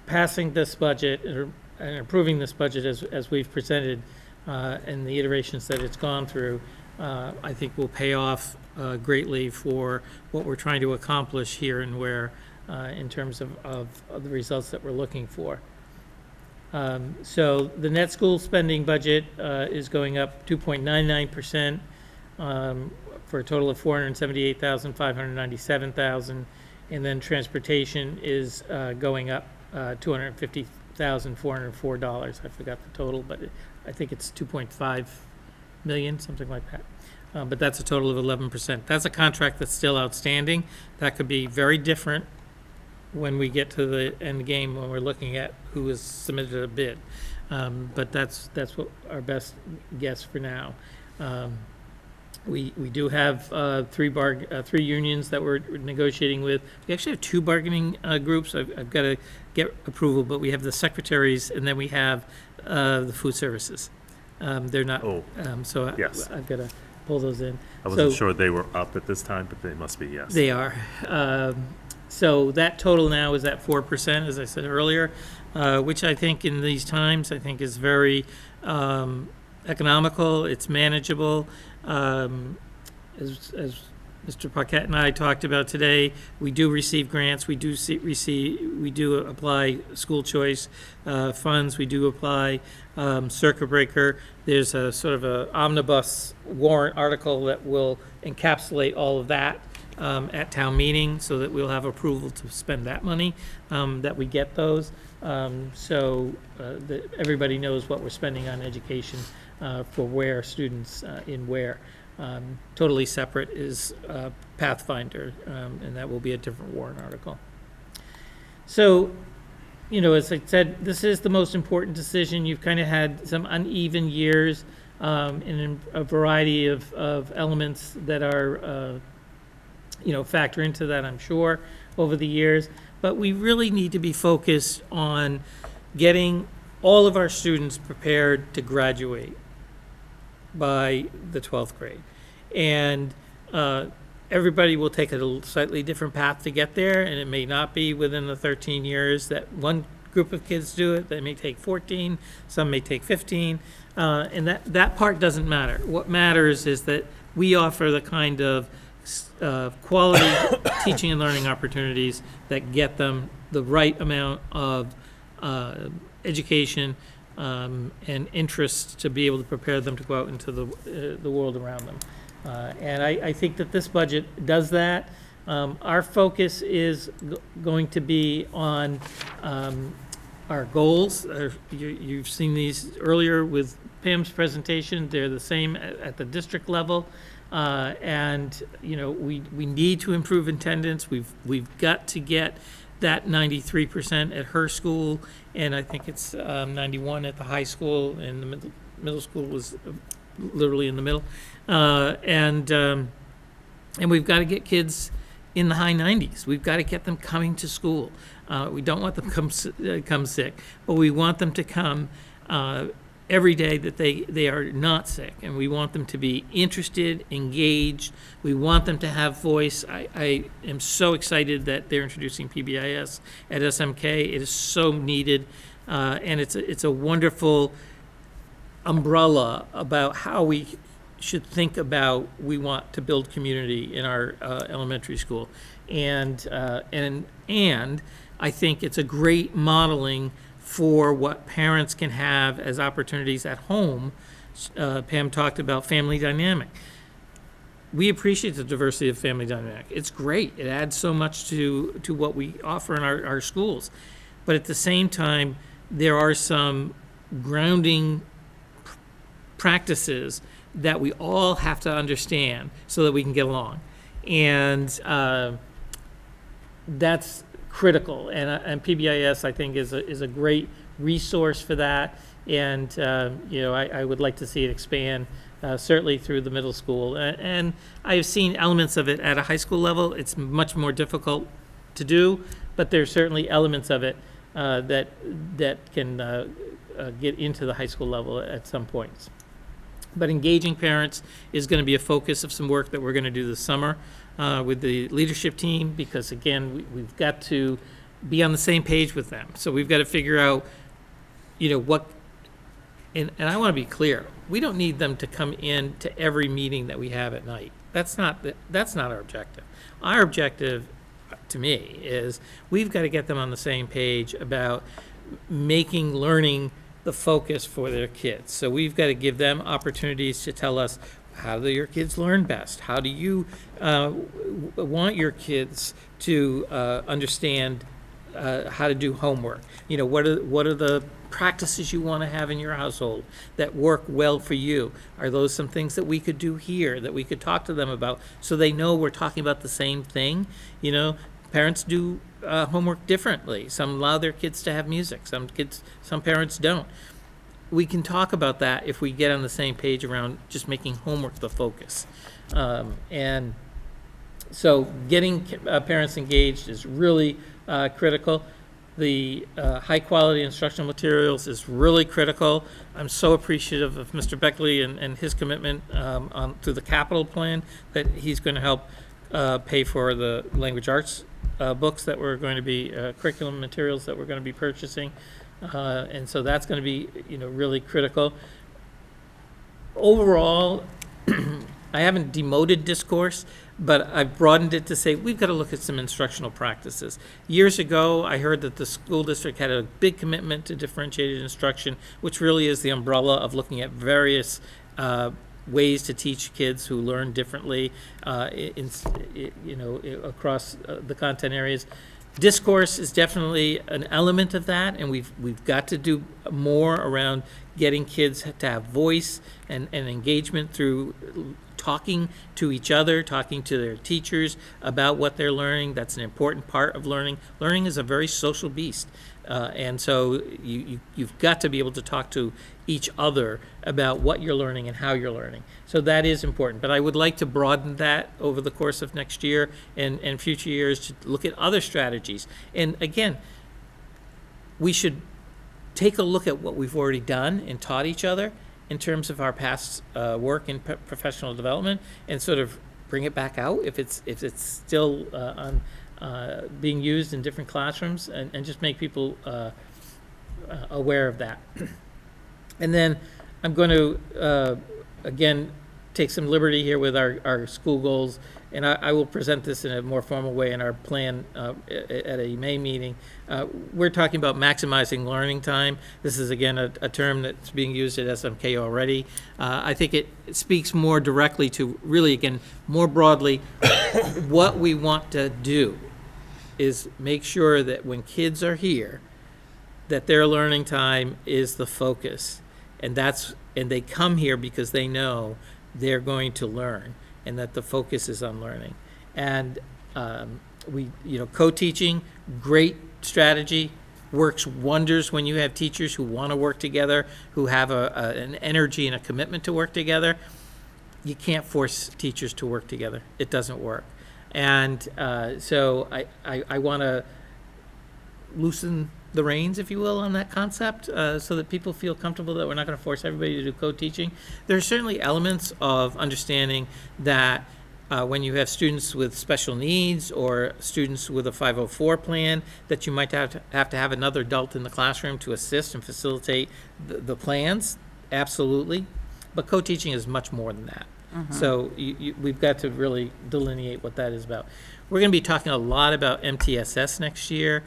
passing this budget and approving this budget as we've presented and the iterations that it's gone through, I think will pay off greatly for what we're trying to accomplish here and where in terms of the results that we're looking for. So the net school spending budget is going up 2.99%. For a total of $478,597,000, and then transportation is going up $250,404. I forgot the total, but I think it's 2.5 million, something like that. But that's a total of 11%. That's a contract that's still outstanding. That could be very different when we get to the end game, when we're looking at who has submitted a bid. But that's what our best guess for now. We do have three unions that we're negotiating with. We actually have 2 bargaining groups. I've got to get approval, but we have the secretaries, and then we have the food services. They're not, so yes. I've got to pull those in. I wasn't So sure they were up at this time, but they must be, yes. they are. So that total now is at 4%, as I said earlier, which I think in these times, I think is very economical, it's manageable. As Mr. Paquette and I talked about today, we do receive grants, we do apply school choice funds, we do apply circuit breaker. There's a sort of a omnibus warrant article that will encapsulate all of that at town meeting, so that we'll have approval to spend that money, that we get those. So that everybody knows what we're spending on education for where students in where. Totally separate is Pathfinder, and that will be a different warrant article. So, as I said, this is the most important decision. You've kind of had some uneven years in a variety of elements that are, factor into that, I'm sure, over the years. But we really need to be focused on getting all of our students prepared to graduate by the 12th grade. And everybody will take a slightly different path to get there, and it may not be within the 13 years that one group of kids do it. They may take 14, some may take 15, and that part doesn't matter. What matters is that we offer the kind of quality teaching and learning opportunities that get them the right amount of education and interest to be able to prepare them to go out into the world around them. And I think that this budget does that. Our focus is going to be on our goals. You've seen these earlier with Pam's presentation. They're the same at the district level. And we need to improve attendance. We've got to get that 93% at her school, and I think it's 91 at the high school, and the middle school was literally in the middle. And we've got to get kids in the high 90s. We've got to get them coming to school. We don't want them to come sick, but we want them to come every day that they are not sick, and we want them to be interested, engaged. We want them to have voice. I am so excited that they're introducing PBIS at SMK. It is so needed, and it's a wonderful umbrella about how we should think about we want to build community in our elementary school, and I think it's a great modeling for what parents can have as opportunities at home. Pam talked about family dynamic. We appreciate the diversity of family dynamic. It's great. It adds so much to what we offer in our schools. But at the same time, there are some grounding practices that we all have to understand so that we can get along. And that's critical, and PBIS I think is a great resource for that, and I would like to see it expand certainly through the middle school, and I've seen elements of it at a high school level. It's much more difficult to do, but there's certainly elements of it that can get into the high school level at some points. But engaging parents is going to be a focus of some work that we're going to do this summer with the leadership team, because again, we've got to be on the same page with them. So we've got to figure out, what, and I want to be clear, we don't need them to come in to every meeting that we have at night. That's not our objective. Our objective, to me, is we've got to get them on the same page about making learning the focus for their kids. So we've got to give them opportunities to tell us, how do your kids learn best? How do you want your kids to understand how to do homework. You know, what are the practices you want to have in your household that work well for you? Are those some things that we could do here, that we could talk to them about, so they know we're talking about the same thing? You know, parents do homework differently. Some allow their kids to have music. Some parents don't. We can talk about that if we get on the same page around just making homework the focus. And so getting parents engaged is really critical. The high-quality instructional materials is really critical. I'm so appreciative of Mr. Beckley and his commitment through the capital plan that he's going to help pay for the language arts books that we're going to be, curriculum materials that we're going to be purchasing. And so that's going to be, you know, really critical. Overall, I haven't demoted discourse, but I've broadened it to say we've got to look at some instructional practices. Years ago, I heard that the school district had a big commitment to differentiated instruction, which really is the umbrella of looking at various ways to teach kids who learn differently, across the content areas. Discourse is definitely an element of that, and we've got to do more around getting kids to have voice and engagement through talking to each other, talking to their teachers about what they're learning. That's an important part of learning. Learning is a very social beast, and so you've got to be able to talk to each other about what you're learning and how you're learning. So that is important. But I would like to broaden that over the course of next year and future years to look at other strategies. And again, we should take a look at what we've already done and taught each other in terms of our past work in professional development, and sort of bring it back out if it's still being used in different classrooms, and just make people aware of that. And then I'm going to, again, take some liberty here with our school goals, and I will present this in a more formal way in our plan at a May meeting. We're talking about maximizing learning time. This is, again, a term that's being used at SMK already. I think it speaks more directly to, really, again, more broadly, what we want to do is make sure that when kids are here, that their learning time is the focus. And they come here because they know they're going to learn, and that the focus is on learning. And co-teaching, great strategy, works wonders when you have teachers who want to work together, who have an energy and a commitment to work together. You can't force teachers to work together. It doesn't work. And so I want to loosen the reins, if you will, on that concept, so that people feel comfortable that we're not going to force everybody to do co-teaching. There are certainly elements of understanding that when you have students with special needs or students with a 504 plan, that you might have to have another adult in the classroom to assist and facilitate the plans, absolutely. But co-teaching is much more than that. So we've got to really delineate what that is about. We're going to be talking a lot about MTSS next year.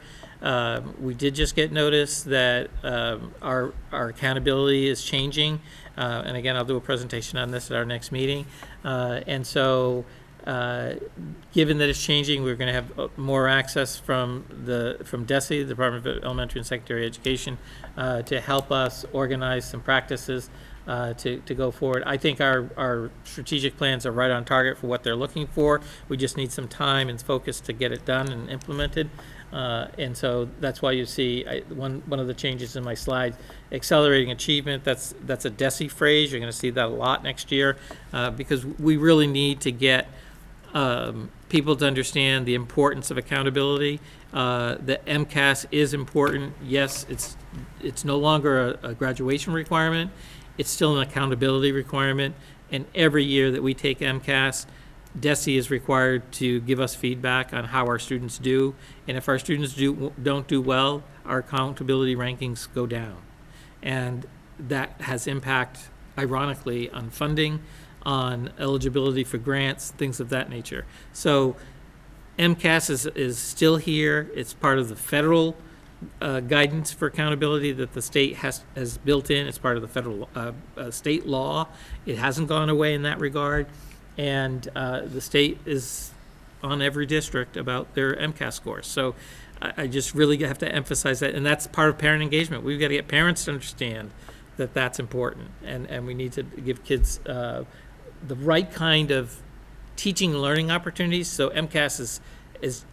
We did just get notice that our accountability is changing, and again, I'll do a presentation on this at our next meeting. And so, given that it's changing, we're going to have more access from DESE, the Department of Elementary and Secondary Education, to help us organize some practices to go forward. I think our strategic plans are right on target for what they're looking for. We just need some time and focus to get it done and implemented. And so that's why you see one of the changes in my slides, accelerating achievement. That's a DESE phrase. You're going to see that a lot next year, because we really need to get people to understand the importance of accountability. That MCAS is important. Yes, it's no longer a graduation requirement. It's still an accountability requirement. And every year that we take MCAS, DESE is required to give us feedback on how our students do. And if our students don't do well, our accountability rankings go down. And that has impact, ironically, on funding, on eligibility for grants, things of that nature. So MCAS is still here. It's part of the federal guidance for accountability that the state has built in. It's part of the federal state law. It hasn't gone away in that regard. And the state is on every district about their MCAS scores. So I just really have to emphasize that, and that's part of parent engagement. We've got to get parents to understand that that's important, and we need to give kids the right kind of teaching and learning opportunities. So MCAS is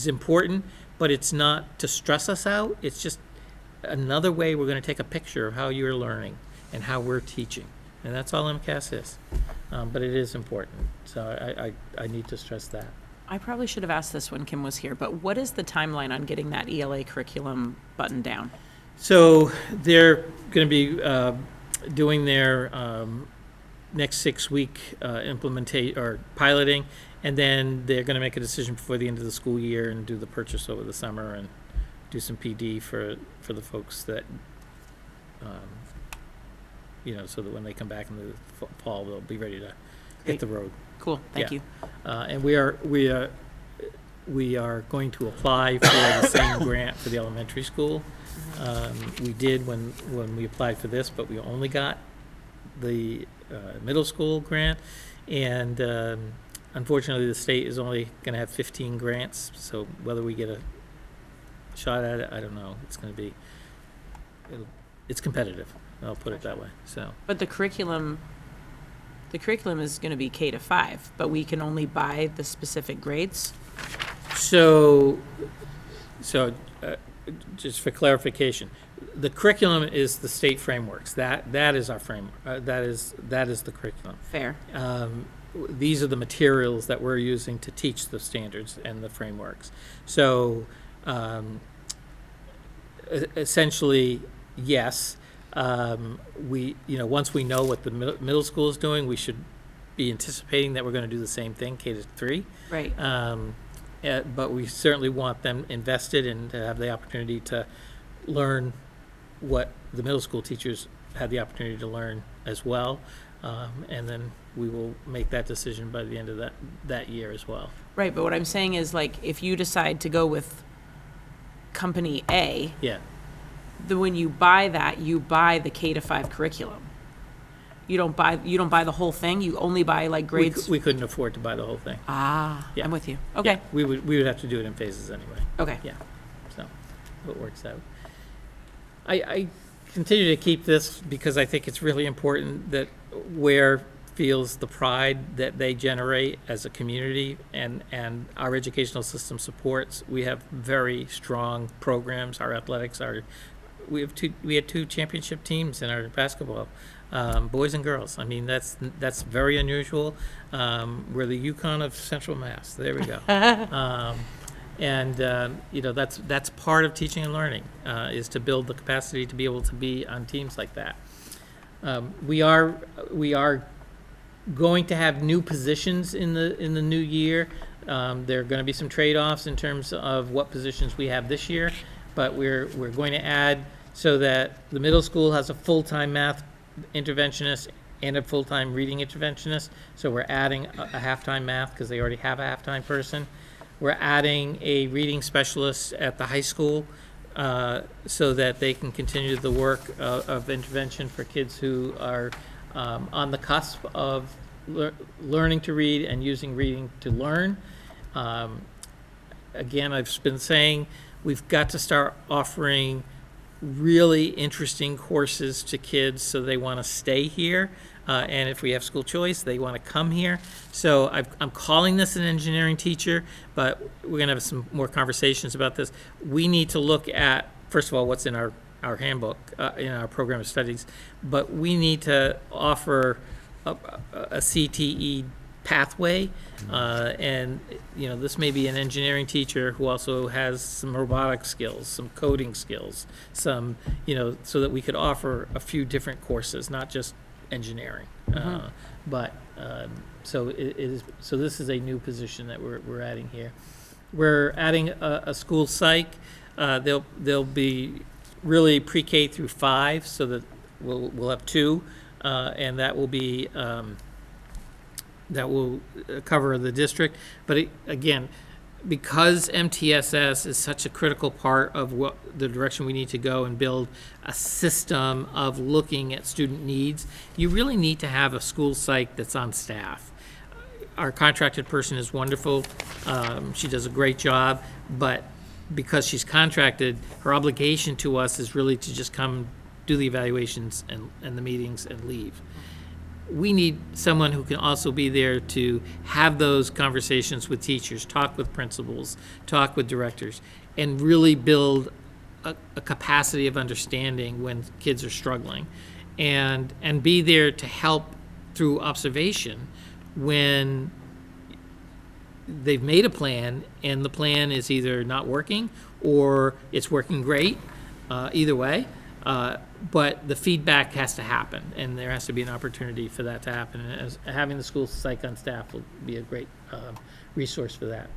important, but it's not to stress us out. It's just another way we're going to take a picture of how you're learning and how we're teaching, and that's all MCAS is. But it is important, so I need to stress that. I probably should have asked this when Kim was here, but what is the timeline on getting that ELA curriculum buttoned down? So they're going to be doing their next 6-week implementation or piloting, and then they're going to make a decision before the end of the school year and do the purchase over the summer and do some PD for the folks that, so that when they come back in the fall, they'll be ready to hit the road. Cool, thank you. And we are going to apply for the same grant for the elementary school. We did when we applied for this, but we only got the middle school grant, and unfortunately the state is only going to have 15 grants, so whether we get a shot at it, I don't know. It's going to be, it's competitive, I'll put it that way. So, But the curriculum is going to be K to 5, but we can only buy the specific grades? So just for clarification, the curriculum is the state frameworks. That is our framework. That is the curriculum. Fair. These are the materials that we're using to teach the standards and the frameworks. So essentially, yes. Once we know what the middle school is doing, we should be anticipating that we're going to do the same thing, K to 3. Right. But we certainly want them invested and to have the opportunity to learn what the middle school teachers had the opportunity to learn as well. And then we will make that decision by the end of that year as well. Right, but what I'm saying is, like, if you decide to go with Company A, Yeah. when you buy that, you buy the K to 5 curriculum. You don't buy the whole thing. You only buy like grades. We couldn't afford to buy the whole thing. Yeah. I'm with you. Okay. Yeah, we would have to do it in phases anyway. Okay. Yeah. So it works out. I continue to keep this because I think it's really important that Ware feels the pride that they generate as a community, and our educational system supports. We have very strong programs. Our athletics we had 2 championship teams in our basketball, boys and girls. I mean, that's very unusual. We're the Yukon of Central Mass. There we go. That's part of teaching and learning, is to build the capacity to be able to be on teams like that. We are going to have new positions in the new year. There are going to be some trade-offs in terms of what positions we have this year, but we're going to add so that the middle school has a full-time math interventionist and a full-time reading interventionist. So we're adding a half-time math because they already have a half-time person. We're adding a reading specialist at the high school so that they can continue the work of intervention for kids who are on the cusp of learning to read and using reading to learn. Again, I've been saying we've got to start offering really interesting courses to kids so they want to stay here. And if we have school choice, they want to come here. So I'm calling this an engineering teacher, but we're going to have some more conversations about this. We need to look at, first of all, what's in our handbook, in our program of studies, but we need to offer a CTE pathway. And this may be an engineering teacher who also has some robotic skills, some coding skills, some, so that we could offer a few different courses, not just engineering. So this is a new position that we're adding here. We're adding a school psych. They'll be really pre-K through 5, so that we'll have 2, and that will be that will cover the district. But again, because MTSS is such a critical part of what the direction we need to go and build a system of looking at student needs, you really need to have a school psych that's on staff. our contracted person is wonderful. She does a great job, but because she's contracted, her obligation to us is really to just come do the evaluations and the meetings and leave. We need someone who can also be there to have those conversations with teachers, talk with principals, talk with directors, and really build a capacity of understanding when kids are struggling, and be there to help through observation when they've made a plan and the plan is either not working or it's working great, either way. But the feedback has to happen, and there has to be an opportunity for that to happen. And having the school psych on staff will be a great resource for that.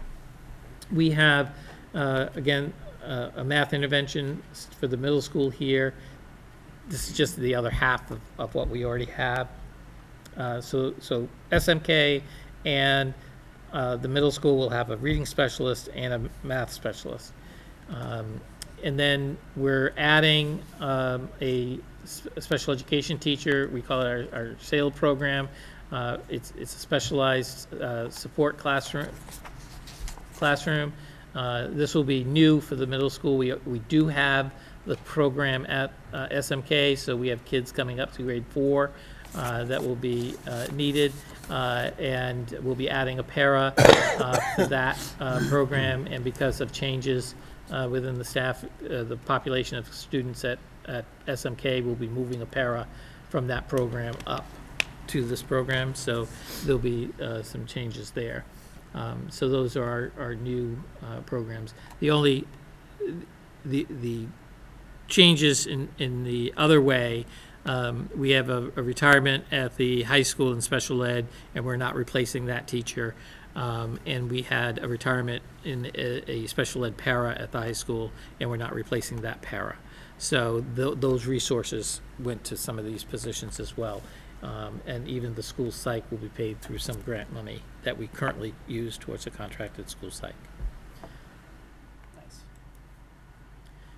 We have, again, a math intervention for the middle school here. This is just the other half of what we already have. So SMK and the middle school will have a reading specialist and a math specialist. And then we're adding a special education teacher. We call it our SAIL program. It's a specialized support classroom. This will be new for the middle school. We do have the program at SMK, so we have kids coming up to grade 4 that will be needed, and we'll be adding a para to that program. And because of changes within the staff, the population of students at SMK will be moving a para from that program up to this program, so there'll be some changes there. So those are our new programs. The changes in the other way, we have a retirement at the high school in special ed, and we're not replacing that teacher. And we had a retirement in a special ed para at the high school, and we're not replacing that para. So those resources went to some of these positions as well. And even the school psych will be paid through some grant money that we currently use towards a contracted school psych.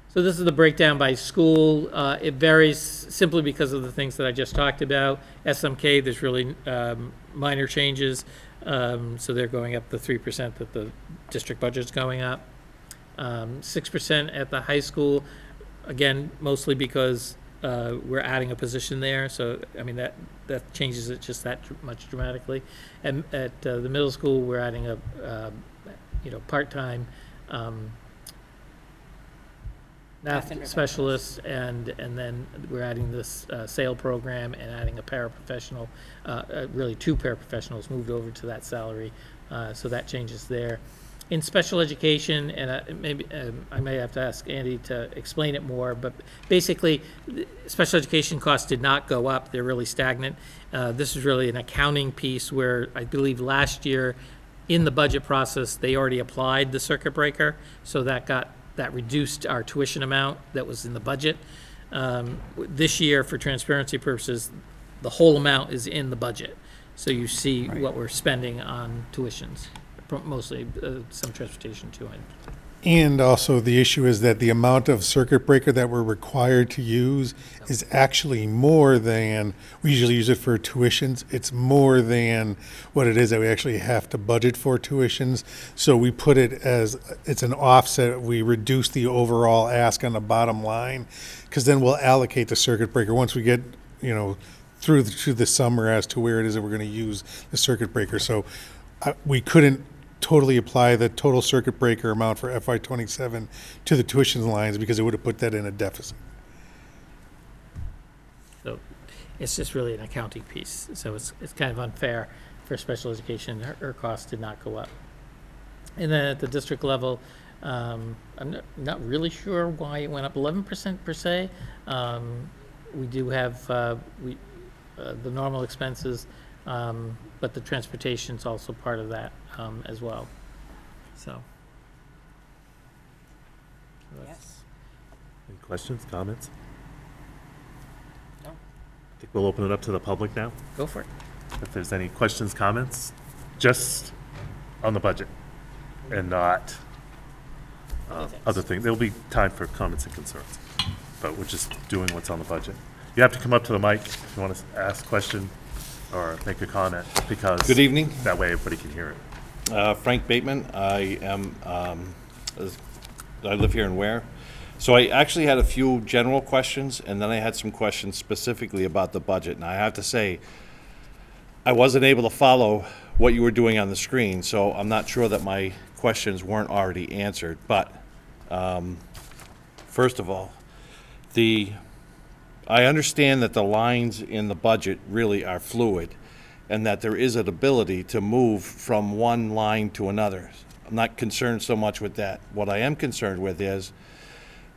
So this is the breakdown by school. It varies simply because of the things that I just talked about. SMK, there's really minor changes. So they're going up the 3% that the district budget's going up. 6% at the high school, again, mostly because we're adding a position there. So, I mean, that changes it just that much dramatically. And at the middle school, we're adding a, part-time math specialist, and then we're adding this SAIL program and adding a paraprofessional, really 2 paraprofessionals moved over to that salary, so that changes there. In special education, and maybe I may have to ask Andy to explain it more, but basically, special education costs did not go up. They're really stagnant. This is really an accounting piece where I believe last year in the budget process, they already applied the circuit breaker, so that reduced our tuition amount that was in the budget. This year, for transparency purposes, the whole amount is in the budget. So you see what we're spending on tuitions, mostly some transportation too. And also the issue is that the amount of circuit breaker that we're required to use is actually more than, we usually use it for tuitions. It's more than what it is that we actually have to budget for tuitions. So we put it as, it's an offset. We reduce the overall ask on the bottom line, because then we'll allocate the circuit breaker once we get, through the summer as to where it is that we're going to use the circuit breaker. So we couldn't totally apply the total circuit breaker amount for FY27 to the tuition lines because it would have put that in a deficit. So it's just really an accounting piece. So it's kind of unfair for special education. Her costs did not go up. And then at the district level, I'm not really sure why it went up 11% per se. We do have the normal expenses, but the transportation is also part of that as well. So. Yes. Any questions, comments? No. I think we'll open it up to the public now. Go for it. If there's any questions, comments, just on the budget and not other things. There'll be time for comments and concerns, but we're just doing what's on the budget. You have to come up to the mic if you want to ask a question or make a comment, because. Good evening. That way everybody can hear it. Frank Bateman. I live here in Ware. So I actually had a few general questions, and then I had some questions specifically about the budget. And I have to say, I wasn't able to follow what you were doing on the screen, so I'm not sure that my questions weren't already answered. But first of all, I understand that the lines in the budget really are fluid, and that there is an ability to move from one line to another. I'm not concerned so much with that. What I am concerned with is,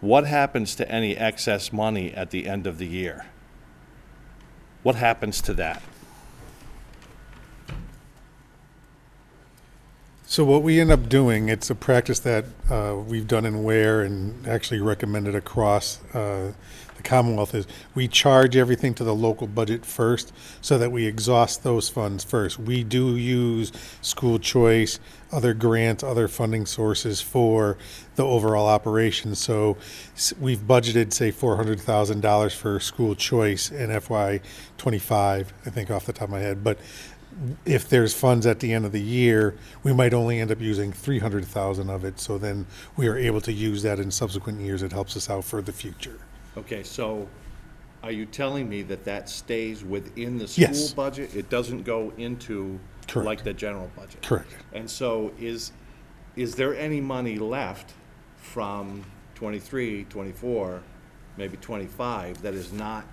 what happens to any excess money at the end of the year? What happens to that? So what we end up doing, it's a practice that we've done in Ware and actually recommended across the Commonwealth, is we charge everything to the local budget first so that we exhaust those funds first. We do use school choice, other grants, other funding sources for the overall operation. So we've budgeted, say, $400,000 for school choice in FY25, I think off the top of my head. But if there's funds at the end of the year, we might only end up using 300,000 of it. So then we are able to use that in subsequent years. It helps us out for the future. Okay, so are you telling me that that stays within the school Yes. budget? It doesn't go into Correct. like the general budget? Correct. And so is there any money left from 23, 24, maybe 25 that is not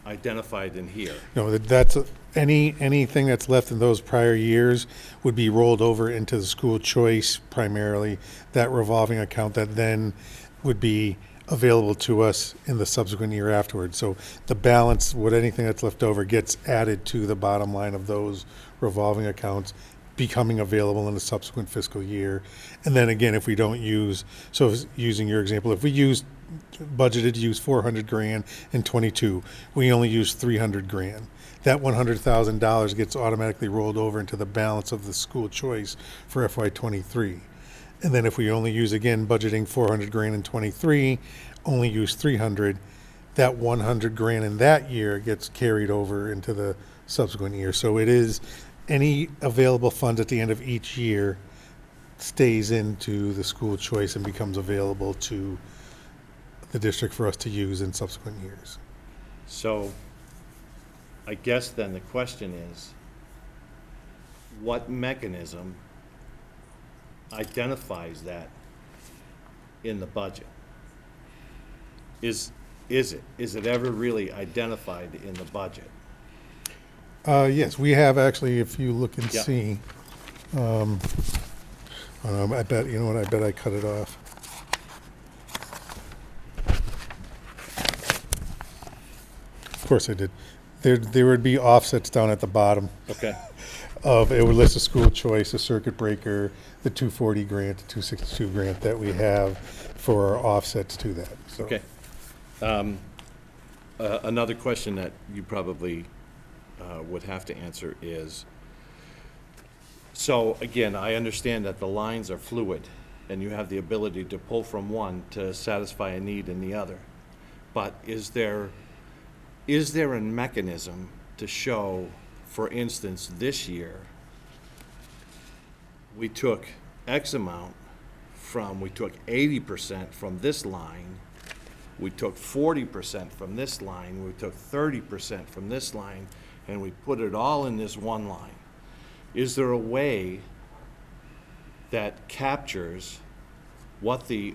identified in here? No, that's anything that's left in those prior years would be rolled over into the school choice primarily, that revolving account that then would be available to us in the subsequent year afterwards. So the balance, anything that's left over gets added to the bottom line of those revolving accounts, becoming available in the subsequent fiscal year. And then again, if we don't use, so using your example, if we budgeted to use 400 grand in 22, we only use 300 grand. That $100,000 gets automatically rolled over into the balance of the school choice for FY23. And then if we only use, again, budgeting 400 grand in 23, only use 300, that 100 grand in that year gets carried over into the subsequent year. So it is any available funds at the end of each year stays into the school choice and becomes available to the district for us to use in subsequent years. So I guess then the question is, what mechanism identifies that in the budget? Is it ever really identified in the budget? Yes, we have actually, if you look and Yeah. see, I bet, you know what, I bet I cut it off. Of course I did. There would be offsets down at the bottom Okay. it would list a school choice, a circuit breaker, the 240 grant, the 262 grant that we have for our offsets to that. So. Okay. Another question that you probably would have to answer is, so again, I understand that the lines are fluid and you have the ability to pull from one to satisfy a need in the other. But is there a mechanism to show, for instance, this year, we took X amount we took 80% from this line, we took 40% from this line, we took 30% from this line, and we put it all in this one line. Is there a way that captures what the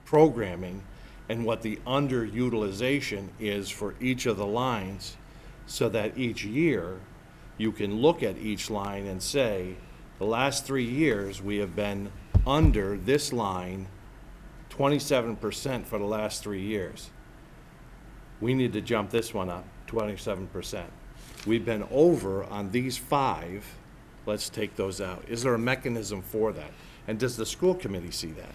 programming and what the underutilization is for each of the lines, so that each year you can look at each line and say, the last 3 years we have been under this line 27% for the last 3 years. We need to jump this one up 27%. We've been over on these 5, let's take those out. Is there a mechanism for that? And does the school committee see that?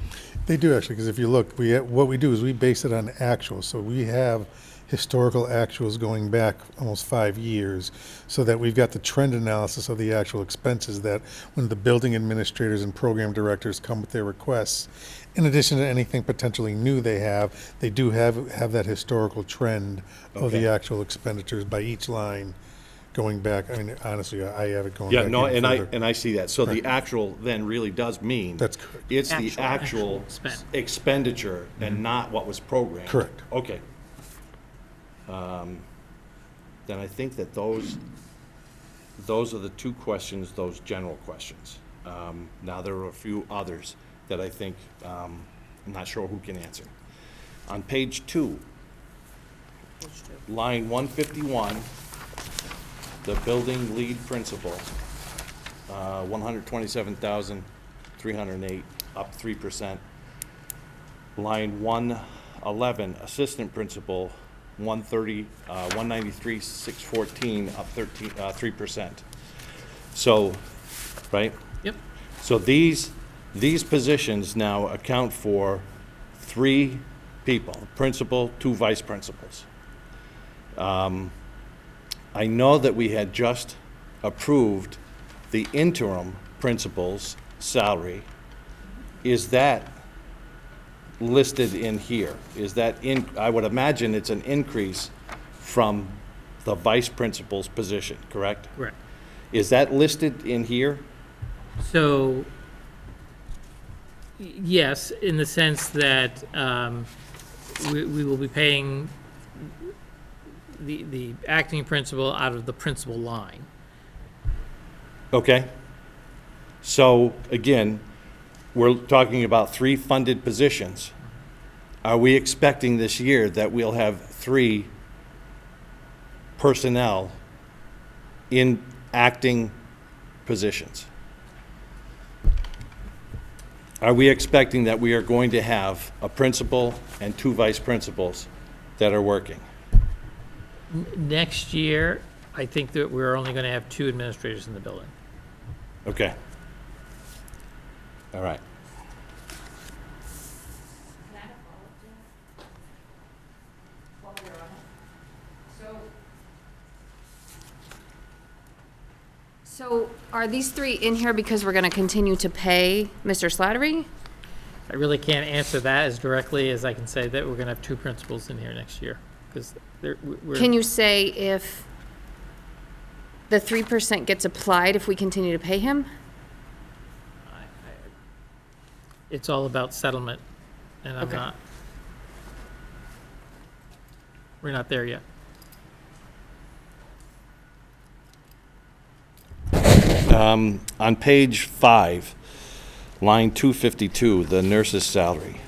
They do actually, because if you look, what we do is we base it on actuals. So we have historical actuals going back almost 5 years, so that we've got the trend analysis of the actual expenses that when the building administrators and program directors come with their requests, in addition to anything potentially new they do have that historical trend of the Okay. actual expenditures by each line going back. I mean, honestly, I have it going Yeah, back no, even further. and I see that. So the actual then really does mean. That's correct. It's the Actual actual spend. expenditure and not what was programmed. Correct. Okay. Then I think that those are the two questions, those general questions. Now, there are a few others that I think, I'm not sure who can answer. On page 2, line 151, the building lead principal, 127,308, up 3%. Line 111, assistant principal, 193,614, up 3%. So, right? Yep. So these positions now account for 3 people, principal, 2 vice principals. I know that we had just approved the interim principal's salary. Is that listed in here? Is that I would imagine it's an increase from the vice principal's position, correct? Correct. Is that listed in here? So, yes, in the sense that we will be paying the acting principal out of the principal line. Okay. So, again, we're talking about 3 funded positions. Are we expecting this year that we'll have 3 personnel in acting positions? Are we expecting that we are going to have a principal and 2 vice principals that are working? Next year, I think that we're only going to have 2 administrators in the building. Okay. All right. So are these 3 in here because we're going to continue to pay Mr. Slattery? I really can't answer that as directly as I can say that we're going to have 2 principals in here next year, because we're. Can you say if the 3% gets applied if we continue to pay him? It's all about settlement, and I'm Okay. not. We're not there yet. On page 5, line 252, the nurse's salary.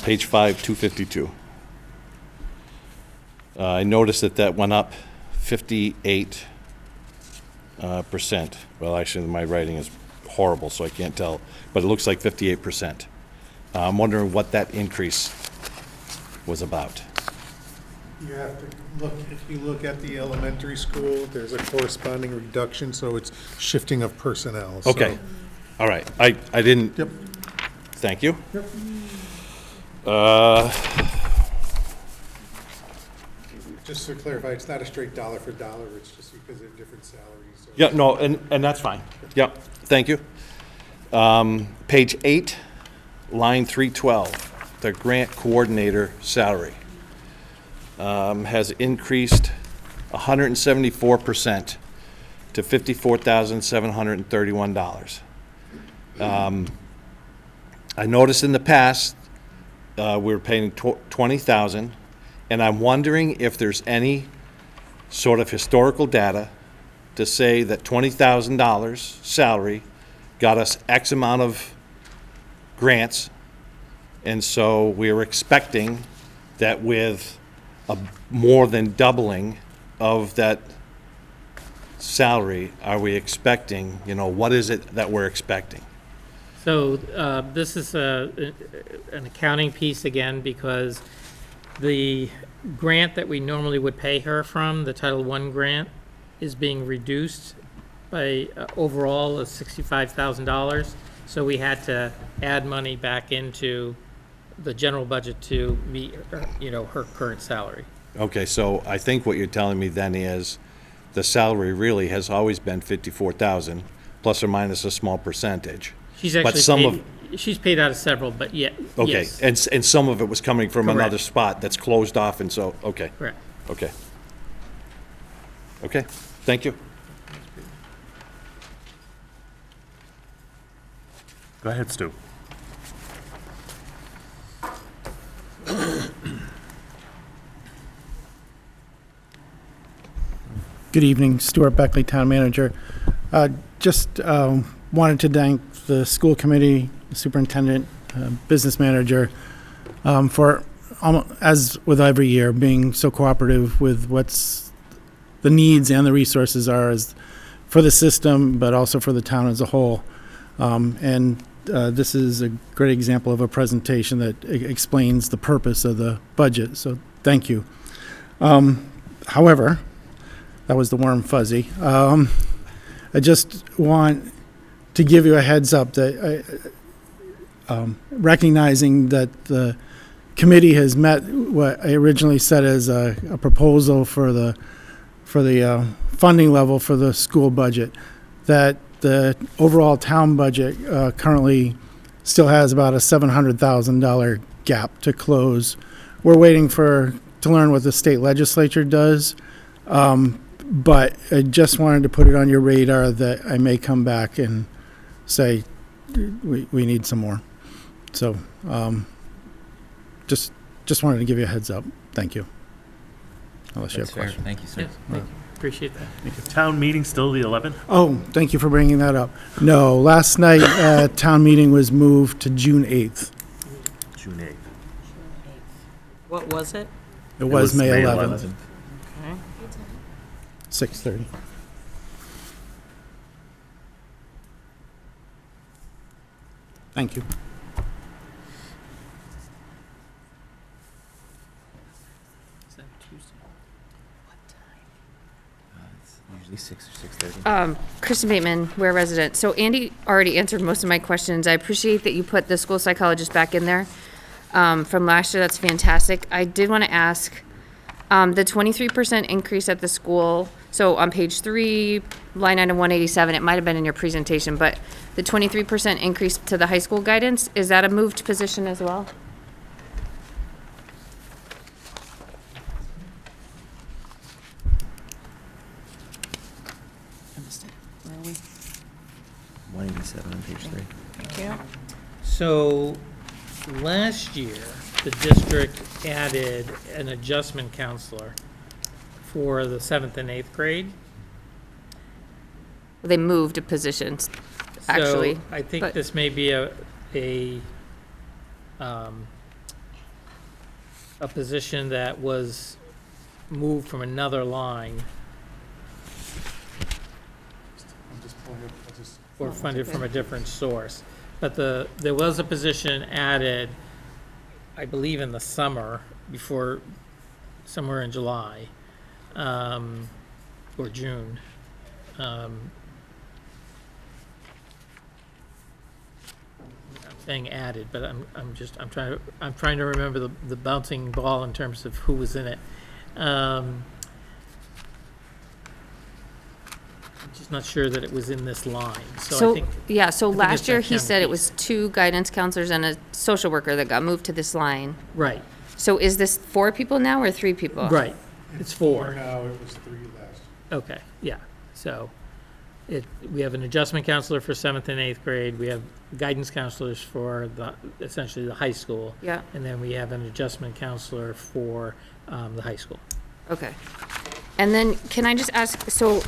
Page 5, 252. I noticed that went up 58%. Well, actually, my writing is horrible, so I can't tell, but it looks like 58%. I'm wondering what that increase was about. You have to look, if you look at the elementary school, there's a corresponding reduction, so it's shifting of personnel. so- Okay, all right. I didn't. Yep. Thank you. Yep. Just to clarify, it's not a straight dollar for dollar, it's just because they're different salaries. so- Yeah, no, and that's fine. Yep, thank you. Page 8, line 312, the grant coordinator salary has increased 174% to $54,731. I noticed in the past, we were paying $20,000, and I'm wondering if there's any sort of historical data to say that $20,000 salary got us X amount of grants, and so we are expecting that with a more than doubling of that salary, are we expecting, what is it that we're expecting? So this is an accounting piece again, because the grant that we normally would pay her from, the Title I grant, is being reduced by overall of $65,000. So we had to add money back into the general budget to meet, her current salary. Okay, so I think what you're telling me then is the salary really has always been 54,000, plus or minus a small percentage. She's But actually some paid, she's paid out of several, but yeah, Okay, yes. and some of it was coming from Correct. another spot that's closed off, and so, okay, Correct. okay. Okay, thank you. Go ahead, Stu. Good evening, Stuart Beckley, Town Manager. Just wanted to thank the school committee, the superintendent, business manager, for, as with every year, being so cooperative with what's the needs and the resources are as for the system, but also for the town as a whole. This is a great example of a presentation that explains the purpose of the budget, so thank you. However, that was the warm fuzzy. I just want to give you a heads up that recognizing that the committee has met what I originally said as a proposal for the funding level for the school budget, that the overall town budget currently still has about a $700,000 gap to close. We're waiting to learn what the state legislature does. But I just wanted to put it on your radar that I may come back and say we need some more. So just wanted to give you a heads up. Thank you. Unless you have That's fair. questions. Thank you, sir. Yes, thank you. Appreciate that. Town meeting still the 11th? Oh, thank you for bringing that up. No, last night town meeting was moved to June 8th. June 8th. What was it? It was May 11th, Okay. 6:30. Thank you. Is that Tuesday? It's usually 6 or 6:30. Kristen Bateman, we're a resident. So Andy already answered most of my questions. I appreciate that you put the school psychologist back in there from last year. That's fantastic. I did want to ask, the 23% increase at the school, so on page 3, line item 187, it might have been in your presentation, but the 23% increase to the high school guidance, is that a moved position as well? I missed it. Where are we? 187 on page 3. Thank you. So, last year, the district added an adjustment counselor for the 7th and 8th grade. They moved positions, actually. So I think but- this may be a position that was moved from another line or funded from a different source. But there was a position added, I believe in the summer, before, somewhere in July, or June. I'm saying added, but I'm trying to remember the bouncing ball in terms of who was in it. I'm just not sure that it was in this line, so I So, think. yeah, so I think last it's year that he kind of said it piece. was 2 guidance counselors and a social worker that got moved to this line. Right, So is this 4 people now or 3 people? right, it's 4. Now, it was 3 last. Okay, yeah, so we have an adjustment counselor for 7th and 8th grade, we have guidance counselors for essentially the high school. Yeah. And then we have an adjustment counselor for the high school. Okay. And then can I just ask, so,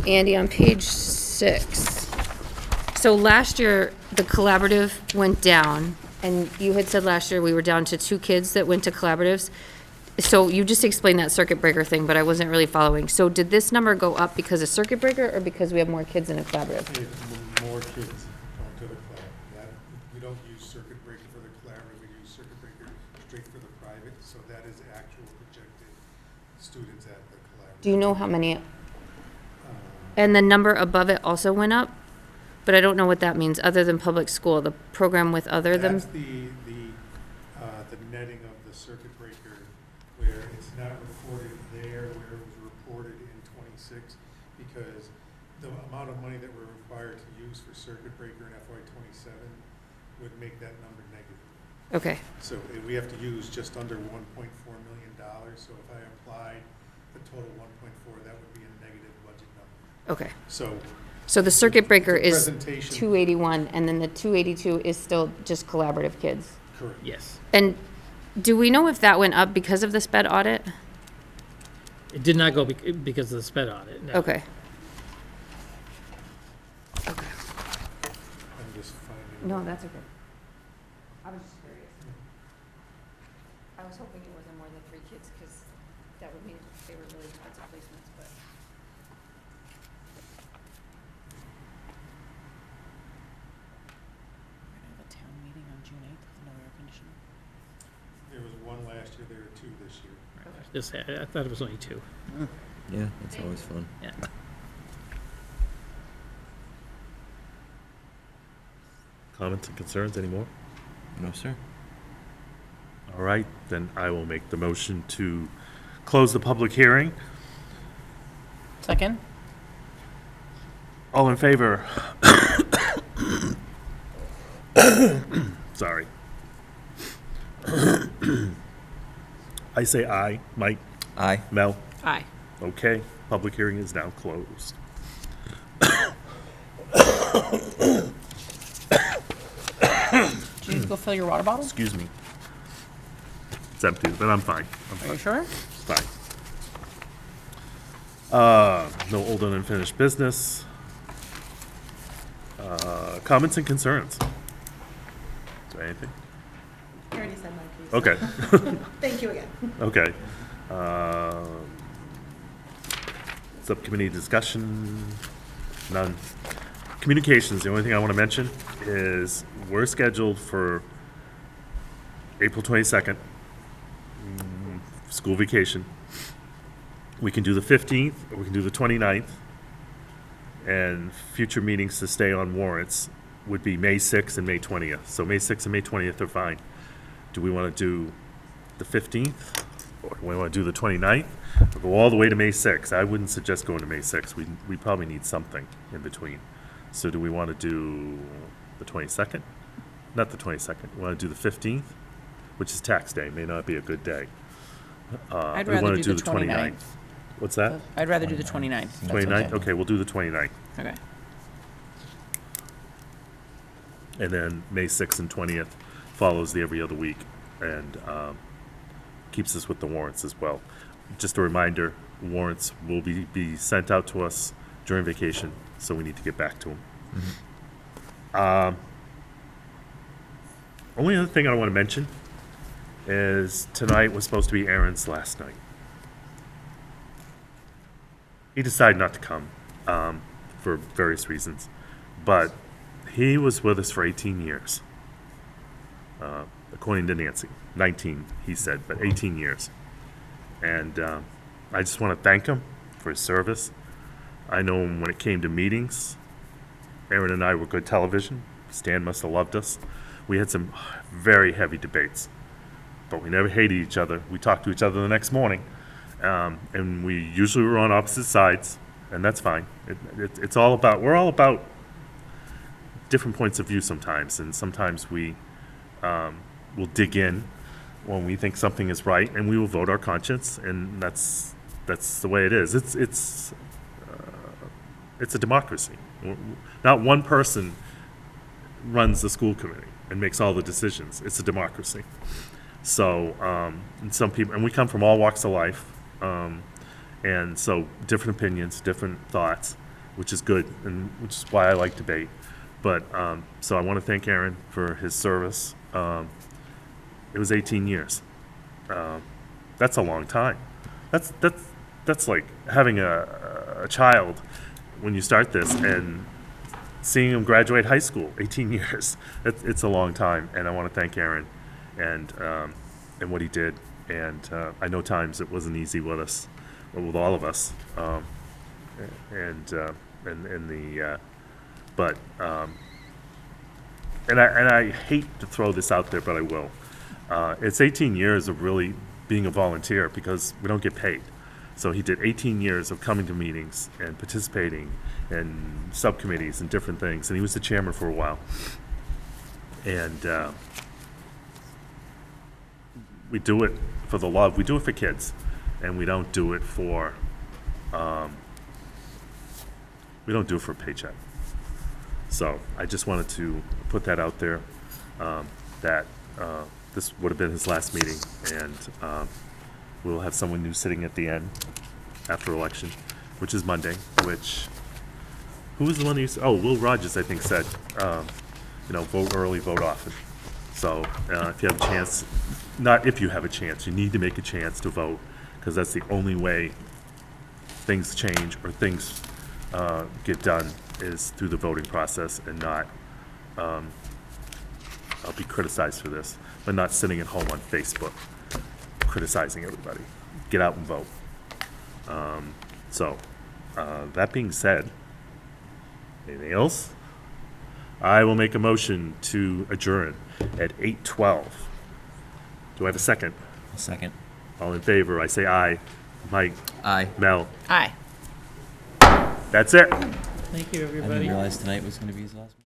Andy, on page 6, so last year, the collaborative went down, and you had said last year we were down to 2 kids that went to collaboratives. So you just explained that circuit breaker thing, but I wasn't really following. So did this number go up because of circuit breaker or because we have more kids in a collaborative? More kids going to the club. We don't use circuit breaker for the collaborative, we use circuit breaker straight for the private, so that is actual projected students at the collaborative. Do you know how many? And the number above it also went up, but I don't know what that means, other than public school, the program with other than, That's the netting of the circuit breaker, where it's not reported there where it was reported in 26, because the amount of money that we're required to use for circuit breaker in FY 27 would make that number negative. okay, So we have to use just under $1.4 million, so if I applied the total 1.4, that would be a negative budget number. okay. So The circuit breaker the is presentation- 281, and then the 282 is still just collaborative kids. correct. Yes. And do we know if that went up because of the sped audit? It did not go because of the sped audit, no. Okay. I'm just finding. No, that's okay. I was just curious. I was hoping it wasn't more than 3 kids, because that would mean they were really expensive placements, but. We're gonna have a town meeting on June 8th with no air conditioning. There was one last year, there are 2 this year. I thought it was only 2. Yeah, that's always fun. Yeah. Comments and concerns anymore? No, sir. All right, then I will make the motion to close the public hearing. Second? All in favor? Sorry. I say aye. Mike? Aye. Mel? Aye. Okay, public hearing is now closed. Did you go fill your water bottle? Excuse me. It's empty, but I'm fine. Are you sure? Fine. No old and unfinished business. Comments and concerns. Is there anything? I already said my piece. Okay. Thank you again. Okay. Subcommittee discussion, none. Communications, the only thing I want to mention is we're scheduled for April 22nd, school vacation. We can do the 15th, or we can do the 29th. And future meetings to stay on warrants would be May 6th and May 20th. So May 6th and May 20th are fine. Do we want to do the 15th? Or do we want to do the 29th? Or go all the way to May 6th? I wouldn't suggest going to May 6th. We probably need something in between. So do we want to do the 22nd? Not the 22nd. We want to do the 15th, which is tax day. May not be a good day. I'd We rather wanna do the 29th. What's that? I'd rather do the 29th. That's 29th? Okay, we'll do the 29th. Okay. And then May 6th and 20th follows the every other week and keeps us with the warrants as well. Just a reminder, warrants will be sent out to us during vacation, so we need to get back to them. Only other thing I want to mention is tonight was supposed to be Aaron's last night. He decided not to come for various reasons, but he was with us for 18 years, according to Nancy. 19, he said, but 18 years. And I just want to thank him for his service. I know when it came to meetings, Aaron and I were good television. Stan must have loved us. We had some very heavy debates, but we never hated each other. We talked to each other the next morning, and we usually were on opposite sides, and that's fine. It's all about, we're all about different points of view sometimes, and sometimes we will dig in when we think something is right, and we will vote our conscience, and that's the way it is. It's a democracy. Not one person runs the school committee and makes all the decisions. It's a democracy. So, and some people, and we come from all walks of life, and so different opinions, different thoughts, which is good, and which is why I like debate. But so I want to thank Aaron for his service. It was 18 years. That's a long time. That's like having a child when you start this and seeing him graduate high school. 18 years. It's a long time, and I want to thank Aaron and what he did. And I know times it wasn't easy with us, or with all of us. And in the, but, and I hate to throw this out there, but I will. It's 18 years of really being a volunteer because we don't get paid. So he did 18 years of coming to meetings and participating in subcommittees and different things, and he was the chairman for a while. And we do it for the love. We do it for kids, and we don't do it for a paycheck. So I just wanted to put that out there, that this would have been his last meeting, and we'll have someone new sitting at the end after election, which is Monday, who was the one who used, Will Rogers, I think, said, vote early, vote often. So if you have a chance, not if you have a chance, you need to make a chance to vote, because that's the only way things change or things get done is through the voting process, and not, I'll be criticized for this, but not sitting at home on Facebook criticizing everybody. Get out and vote. That being said, anything else? I will make a motion to adjourn at 8:12. Do I have a second? A second. All in favor, I say aye. Mike? Aye. Mel? Aye. That's it. Thank you, I everybody. didn't realize tonight was going to be his last.